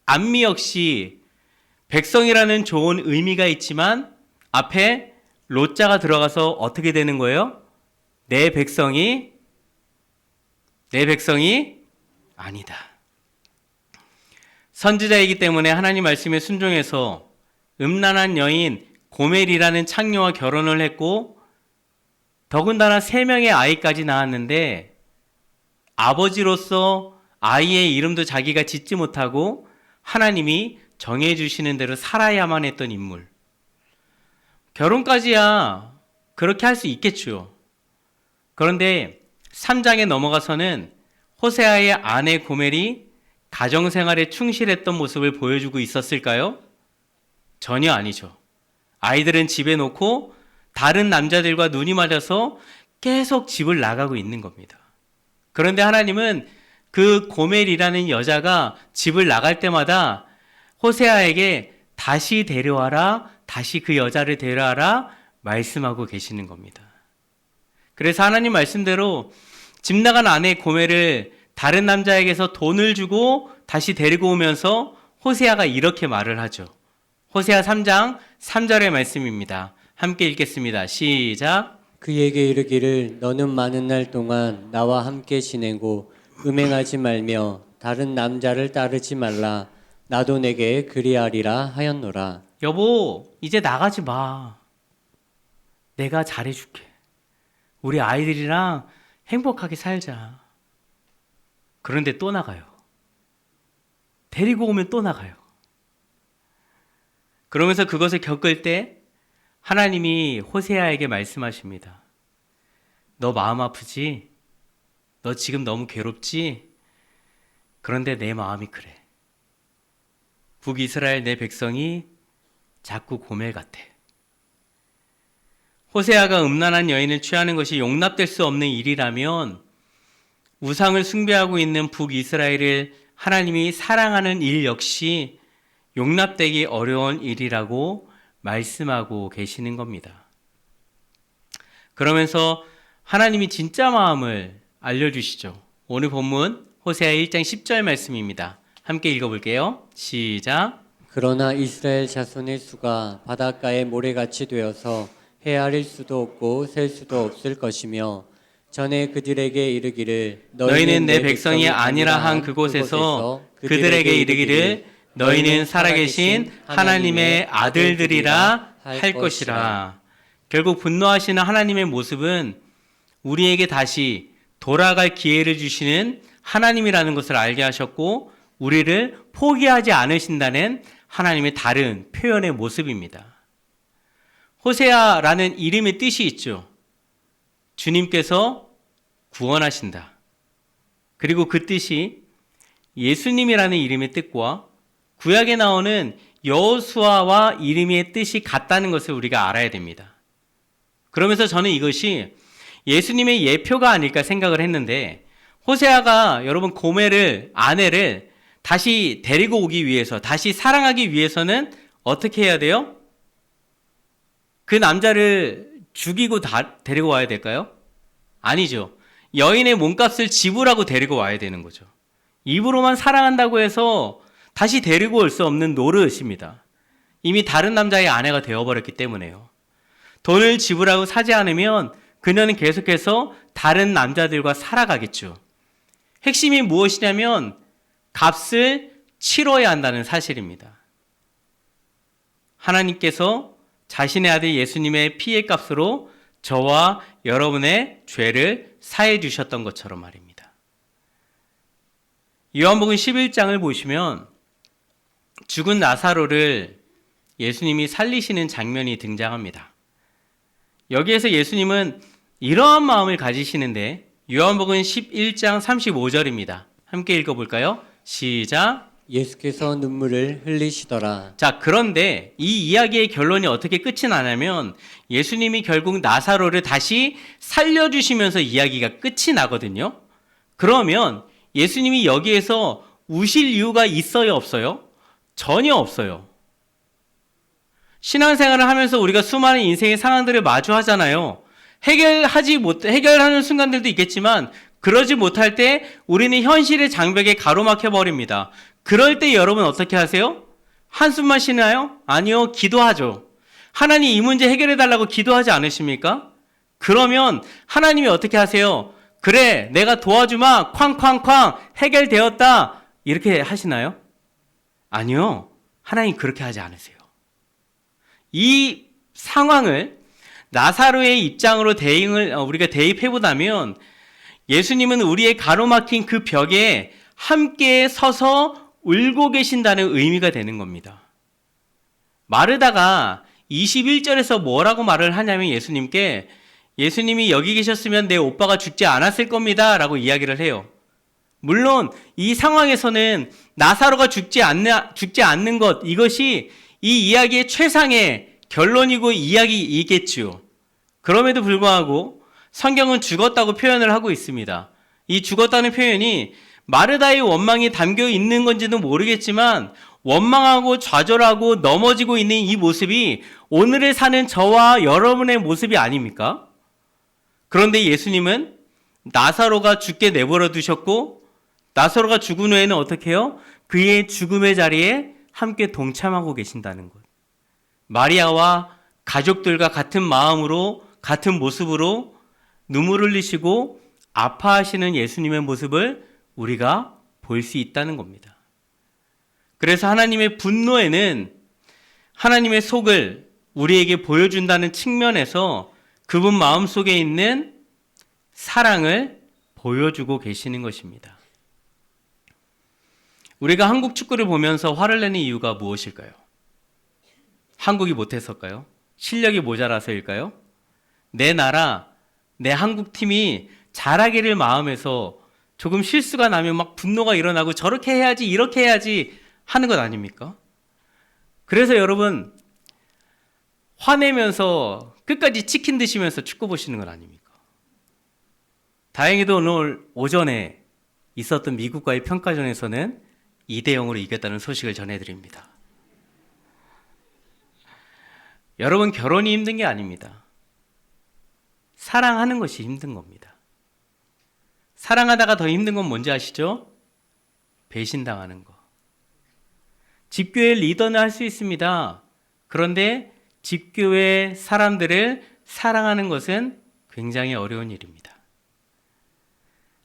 암미 역시 백성이라는 좋은 의미가 있지만 앞에 로자가 들어가서 어떻게 되는 거예요? 내 백성이 아니다. 선지자이기 때문에 하나님 말씀에 순종해서 음란한 여인 고멜이라는 창녀와 결혼을 했고 더군다나 3명의 아이까지 낳았는데 아버지로서 아이의 이름도 자기가 짓지 못하고 하나님이 정해주시는 대로 살아야만 했던 인물. 결혼까지야 그렇게 할 수 있겠죠. 그런데 3장에 넘어가서는 호세아의 아내 고멜이 가정생활에 충실했던 모습을 보여주고 있었을까요? 전혀 아니죠. 아이들은 집에 놓고 다른 남자들과 눈이 맞아서 계속 집을 나가고 있는 겁니다. 그런데 하나님은 그 고멜이라는 여자가 집을 나갈 때마다 호세아에게 다시 데려와라, 다시 그 여자를 데려와라 말씀하고 계시는 겁니다. 그래서 하나님 말씀대로 집 나간 아내 고멜을 다른 남자에게서 돈을 주고 다시 데리고 오면서 호세아가 이렇게 말을 하죠. 호세아 3장 3절의 말씀입니다. 함께 읽겠습니다. 시작. 그에게 이르기를 너는 많은 날 동안 나와 함께 지내고 음행하지 말며 다른 남자를 따르지 말라. 나도 내게 그리하리라 하였노라. 여보, 이제 나가지 마. 내가 잘해줄게. 우리 아이들이랑 행복하게 살자. 그런데 또 나가요. 데리고 오면 또 나가요. 그러면서 그것을 겪을 때 하나님이 호세아에게 말씀하십니다. 너 마음 아프지? 너 지금 너무 괴롭지? 그런데 내 마음이 그래. 북이스라엘 내 백성이 자꾸 고멜 같아. 호세아가 음란한 여인을 취하는 것이 용납될 수 없는 일이라면 우상을 숭배하고 있는 북이스라엘을 하나님이 사랑하는 일 역시 용납되기 어려운 일이라고 말씀하고 계시는 겁니다. 그러면서 하나님이 진짜 마음을 알려주시죠. 오늘 본문 호세아 1장 10절 말씀입니다. 함께 읽어볼게요. 시작. 그러나 이스라엘 자손의 수가 바닷가의 모래같이 되어서 헤아릴 수도 없고 셀 수도 없을 것이며 전에 그들에게 이르기를 너희는 내 백성이 아니라 한 그곳에서 그들에게 이르기를 너희는 살아계신 하나님의 아들들이라 할 것이라. 결국 분노하시는 하나님의 모습은 우리에게 다시 돌아갈 기회를 주시는 하나님이라는 것을 알게 하셨고 우리를 포기하지 않으신다는 하나님의 다른 표현의 모습입니다. 호세아라는 이름의 뜻이 있죠. 주님께서 구원하신다. 그리고 그 뜻이 예수님이라는 이름의 뜻과 구약에 나오는 여호수아와 이름의 뜻이 같다는 것을 우리가 알아야 됩니다. 그러면서 저는 이것이 예수님의 예표가 아닐까 생각을 했는데 호세아가 여러분 고멜을 아내를 다시 데리고 오기 위해서 다시 사랑하기 위해서는 어떻게 해야 돼요? 그 남자를 죽이고 데리고 와야 될까요? 아니죠. 여인의 몸값을 지불하고 데리고 와야 되는 거죠. 입으로만 사랑한다고 해서 다시 데리고 올 수 없는 노릇입니다. 이미 다른 남자의 아내가 되어버렸기 때문에요. 돈을 지불하고 사지 않으면 그녀는 계속해서 다른 남자들과 살아가겠죠. 핵심이 무엇이냐면 값을 치러야 한다는 사실입니다. 하나님께서 자신의 아들 예수님의 피의 값으로 저와 여러분의 죄를 사해 주셨던 것처럼 말입니다. 요한복음 11장을 보시면 죽은 나사로를 예수님이 살리시는 장면이 등장합니다. 여기에서 예수님은 이러한 마음을 가지시는데 요한복음 11장 35절입니다. 함께 읽어볼까요? 시작. 예수께서 눈물을 흘리시더라. 자, 그런데 이 이야기의 결론이 어떻게 끝이 나냐면 예수님이 결국 나사로를 다시 살려주시면서 이야기가 끝이 나거든요. 그러면 예수님이 여기에서 우실 이유가 있어요, 없어요? 전혀 없어요. 신앙생활을 하면서 우리가 수많은 인생의 상황들을 마주하잖아요. 해결하는 순간들도 있겠지만 그러지 못할 때 우리는 현실의 장벽에 가로막혀 버립니다. 그럴 때 여러분 어떻게 하세요? 한숨만 쉬나요? 아니요, 기도하죠. 하나님 이 문제 해결해 달라고 기도하지 않으십니까? 그러면 하나님이 어떻게 하세요? 그래, 내가 도와주마, 쾅쾅쾅, 해결되었다, 이렇게 하시나요? 아니요, 하나님 그렇게 하지 않으세요. 이 상황을 나사로의 입장으로 우리가 대입해 보다면 예수님은 우리의 가로막힌 그 벽에 함께 서서 울고 계신다는 의미가 되는 겁니다. 마르다가 21절에서 뭐라고 말을 하냐면 예수님이 여기 계셨으면 내 오빠가 죽지 않았을 겁니다 라고 이야기를 해요. 물론 이 상황에서는 나사로가 죽지 않는 것, 이것이 이 이야기의 최상의 결론이고 이야기이겠지요. 그럼에도 불구하고 성경은 죽었다고 표현을 하고 있습니다. 이 죽었다는 표현이 마르다의 원망이 담겨 있는 건지도 모르겠지만 원망하고 좌절하고 넘어지고 있는 이 모습이 오늘을 사는 저와 여러분의 모습이 아닙니까? 그런데 예수님은 나사로가 죽게 내버려 두셨고 나사로가 죽은 후에는 어떻게 해요? 그의 죽음의 자리에 함께 동참하고 계신다는 것. 마리아와 가족들과 같은 마음으로 같은 모습으로 눈물을 흘리시고 아파하시는 예수님의 모습을 우리가 볼 수 있다는 겁니다. 그래서 하나님의 분노에는 하나님의 속을 우리에게 보여준다는 측면에서 그분 마음속에 있는 사랑을 보여주고 계시는 것입니다. 우리가 한국 축구를 보면서 화를 내는 이유가 무엇일까요? 한국이 못했을까요? 실력이 모자라서일까요? 내 나라, 내 한국팀이 잘하기를 마음에서 조금 실수가 나면 막 분노가 일어나고 저렇게 해야지, 이렇게 해야지 하는 것 아닙니까? 그래서 여러분, 화내면서 끝까지 치킨 드시면서 축구 보시는 건 아닙니까? 다행히도 오늘 오전에 있었던 미국과의 평가전에서는 2대0으로 이겼다는 소식을 전해드립니다. 여러분, 결혼이 힘든 게 아닙니다. 사랑하는 것이 힘든 겁니다. 사랑하다가 더 힘든 건 뭔지 아시죠? 배신당하는 거. 집교회 리더는 할 수 있습니다. 그런데 집교회 사람들을 사랑하는 것은 굉장히 어려운 일입니다.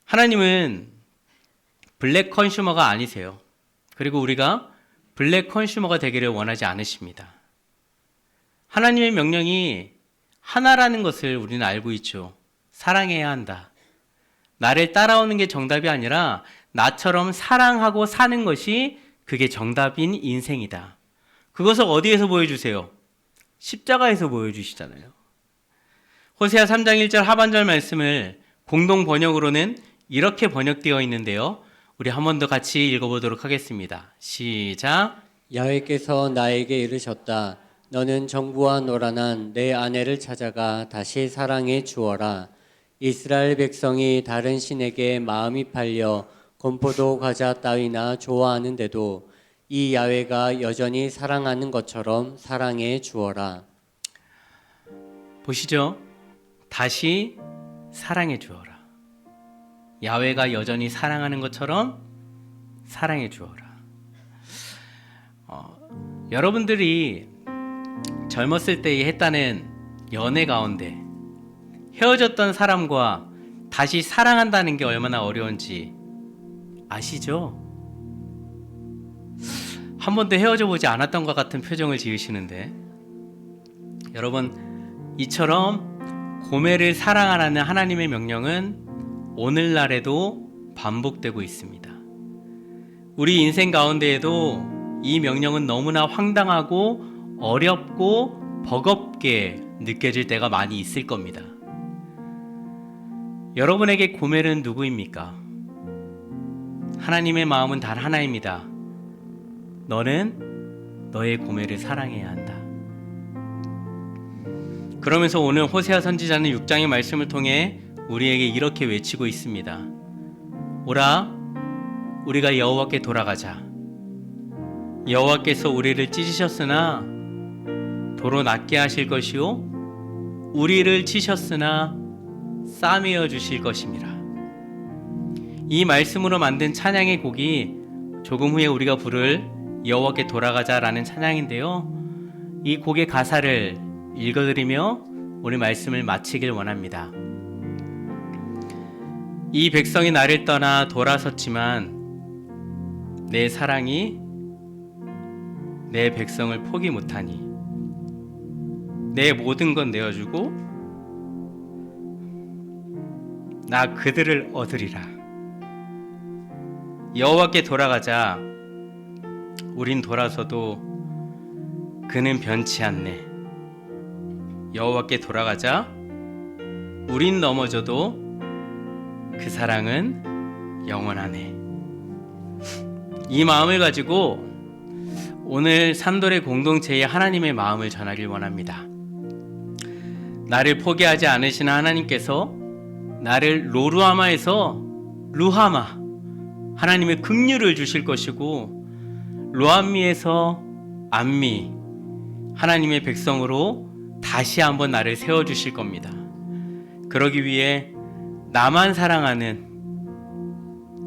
하나님은 블랙 컨슈머가 아니세요. 그리고 우리가 블랙 컨슈머가 되기를 원하지 않으십니다. 하나님의 명령이 하나라는 것을 우리는 알고 있죠. 사랑해야 한다. 나를 따라오는 게 정답이 아니라 나처럼 사랑하고 사는 것이 그게 정답인 인생이다. 그것을 어디에서 보여주세요? 십자가에서 보여주시잖아요. 호세아 3장 1절 하반절 말씀을 공동 번역으로는 이렇게 번역되어 있는데요. 우리 한 번 더 같이 읽어보도록 하겠습니다. 시작. 야훼께서 나에게 이르셨다. 너는 정부와 노란한 내 아내를 찾아가 다시 사랑해 주어라. 이스라엘 백성이 다른 신에게 마음이 팔려 건포도 과자 따위나 좋아하는데도 이 야훼가 여전히 사랑하는 것처럼 사랑해 주어라. 보시죠. 다시 사랑해 주어라. 야훼가 여전히 사랑하는 것처럼 사랑해 주어라. 여러분들이 젊었을 때 했다는 연애 가운데 헤어졌던 사람과 다시 사랑한다는 게 얼마나 어려운지 아시죠? 한 번도 헤어져 보지 않았던 것 같은 표정을 지으시는데, 여러분, 이처럼 고멜을 사랑하라는 하나님의 명령은 오늘날에도 반복되고 있습니다. 우리 인생 가운데에도 이 명령은 너무나 황당하고 어렵고 버겁게 느껴질 때가 많이 있을 겁니다. 여러분에게 고멜은 누구입니까? 하나님의 마음은 단 하나입니다. 너는 너의 고멜을 사랑해야 한다. 그러면서 오늘 호세아 선지자는 6장의 말씀을 통해 우리에게 이렇게 외치고 있습니다. 오라, 우리가 여호와께 돌아가자. 여호와께서 우리를 찢으셨으나 도로 낫게 하실 것이요 우리를 치셨으나 싸매어 주실 것임이라. 이 말씀으로 만든 찬양의 곡이 조금 후에 우리가 부를 여호와께 돌아가자라는 찬양인데요. 이 곡의 가사를 읽어드리며 오늘 말씀을 마치길 원합니다. 이 백성이 나를 떠나 돌아섰지만 내 사랑이 내 백성을 포기 못하니 내 모든 건 내어주고 나 그들을 얻으리라. 여호와께 돌아가자. 우린 돌아서도 그는 변치 않네. 여호와께 돌아가자. 우린 넘어져도 그 사랑은 영원하네. 이 마음을 가지고 오늘 산돌의 공동체에 하나님의 마음을 전하길 원합니다. 나를 포기하지 않으시는 하나님께서 나를 로루하마에서 루하마, 하나님의 긍휼을 주실 것이고, 로암미에서 암미, 하나님의 백성으로 다시 한번 나를 세워주실 겁니다. 그러기 위해 나만 사랑하는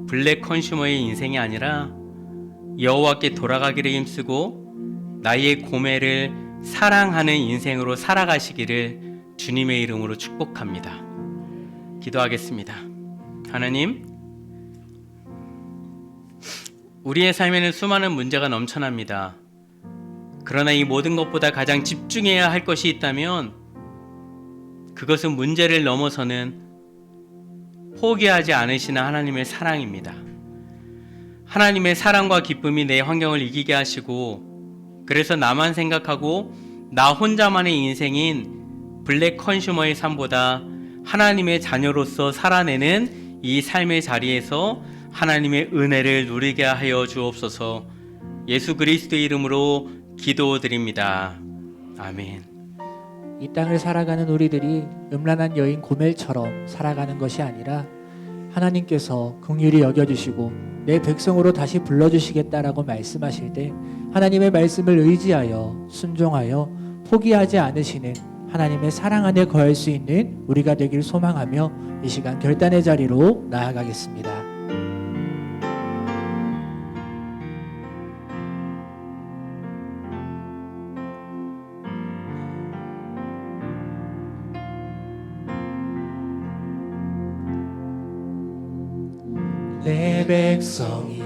블랙 컨슈머의 인생이 아니라 여호와께 돌아가기를 힘쓰고 나의 고매를 사랑하는 인생으로 살아가시기를 주님의 이름으로 축복합니다. 기도하겠습니다. 하나님, 우리의 삶에는 수많은 문제가 넘쳐납니다. 그러나 이 모든 것보다 가장 집중해야 할 것이 있다면 그것은 문제를 넘어서는 포기하지 않으시는 하나님의 사랑입니다. 하나님의 사랑과 기쁨이 내 환경을 이기게 하시고, 그래서 나만 생각하고 나 혼자만의 인생인 블랙 컨슈머의 삶보다 하나님의 자녀로서 살아내는 이 삶의 자리에서 하나님의 은혜를 누리게 하여 주옵소서. 예수 그리스도의 이름으로 기도드립니다. 아멘. 이 땅을 살아가는 우리들이 음란한 여인 고멜처럼 살아가는 것이 아니라 하나님께서 긍휼히 여겨주시고 내 백성으로 다시 불러주시겠다라고 말씀하실 때 하나님의 말씀을 의지하여 순종하여 포기하지 않으시는 하나님의 사랑 안에 거할 수 있는 우리가 되길 소망하며 이 시간 결단의 자리로 나아가겠습니다. 내 백성이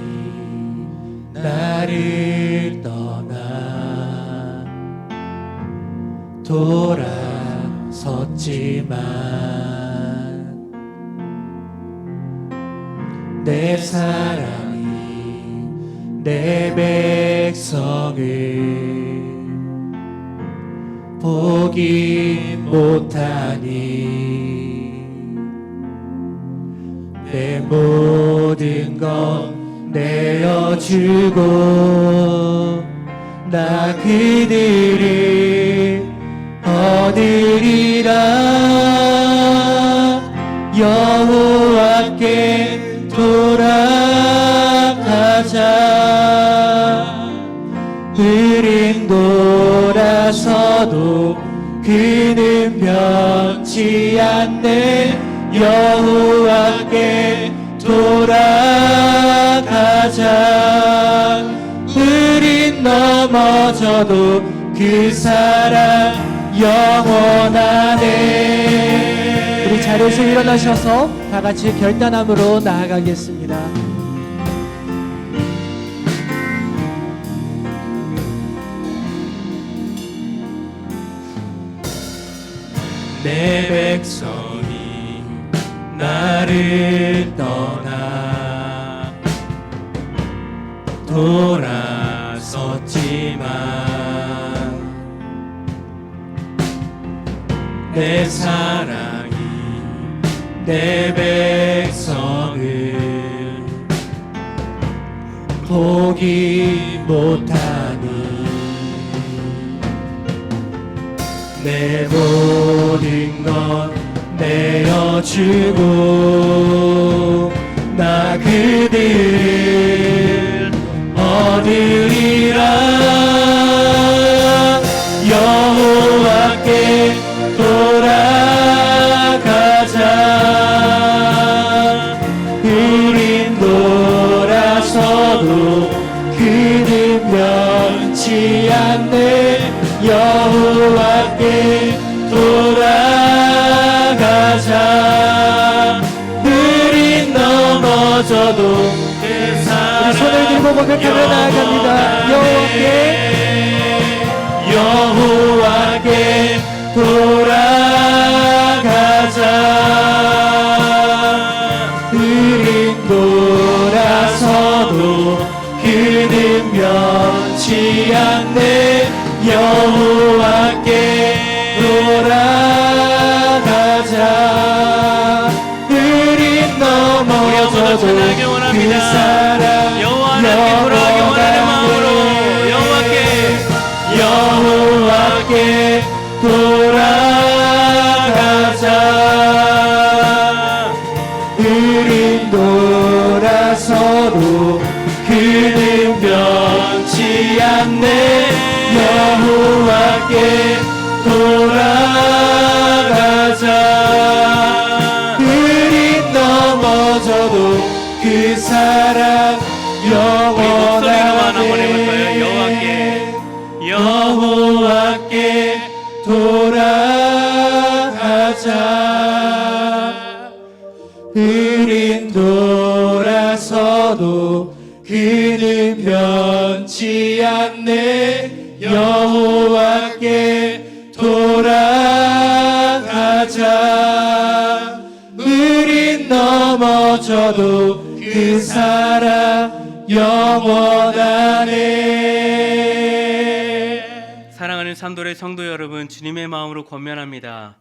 나를 떠나 돌아섰지만 내 사랑이 내 백성을 포기 못하니 내 모든 것 내어주고 나 그들을 얻으리라. 여호와께 돌아가자. 우린 돌아서도 그는 변치 않네. 여호와께 돌아가자. 우린 넘어져도 그 사랑 영원하네. 우리 자리에서 일어나셔서 다 같이 결단함으로 나아가겠습니다. 내 백성이 나를 떠나 돌아섰지만 내 사랑이 내 백성을 포기 못하니 내 모든 것 내어주고 나 그들을 얻으리라. 여호와께 돌아가자. 우리 여호와께 돌아가자. 느린 넘어져도 우리 손을 들고 고백하며 나아갑니다. 여호와께 돌아가자. 느린 돌아서도 그는 면치 않네. 여호와께 돌아가자. 느린 넘어져도 그 사랑 여호와 하나님께 돌아가기 원하는 마음으로 여호와께 돌아가자. 느린 돌아서도 그는 변치 않네. 여호와께 돌아가자. 느린 넘어져도 그 사랑 영원하네. 여호와께 돌아가자. 느린 돌아서도 그는 변치 않네. 여호와께 돌아가자. 느린 넘어져도 그 사랑 영원하네. 사랑하는 산돌의 성도 여러분, 주님의 마음으로 권면합니다.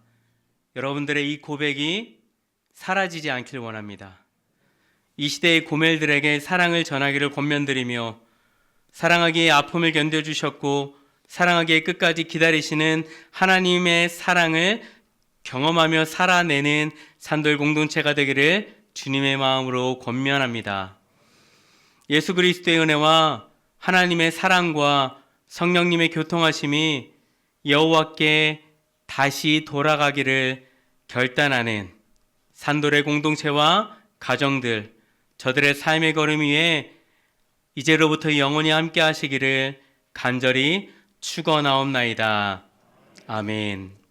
여러분들의 이 고백이 사라지지 않길 원합니다. 이 시대의 고멜들에게 사랑을 전하기를 권면드리며, 사랑하기에 아픔을 견뎌주셨고 사랑하기에 끝까지 기다리시는 하나님의 사랑을 경험하며 살아내는 산돌 공동체가 되기를 주님의 마음으로 권면합니다. 예수 그리스도의 은혜와 하나님의 사랑과 성령님의 교통하심이 여호와께 다시 돌아가기를 결단하는 산돌의 공동체와 가정들, 저들의 삶의 걸음 위에 이제로부터 영원히 함께 하시기를 간절히 축원하옵나이다. 아멘.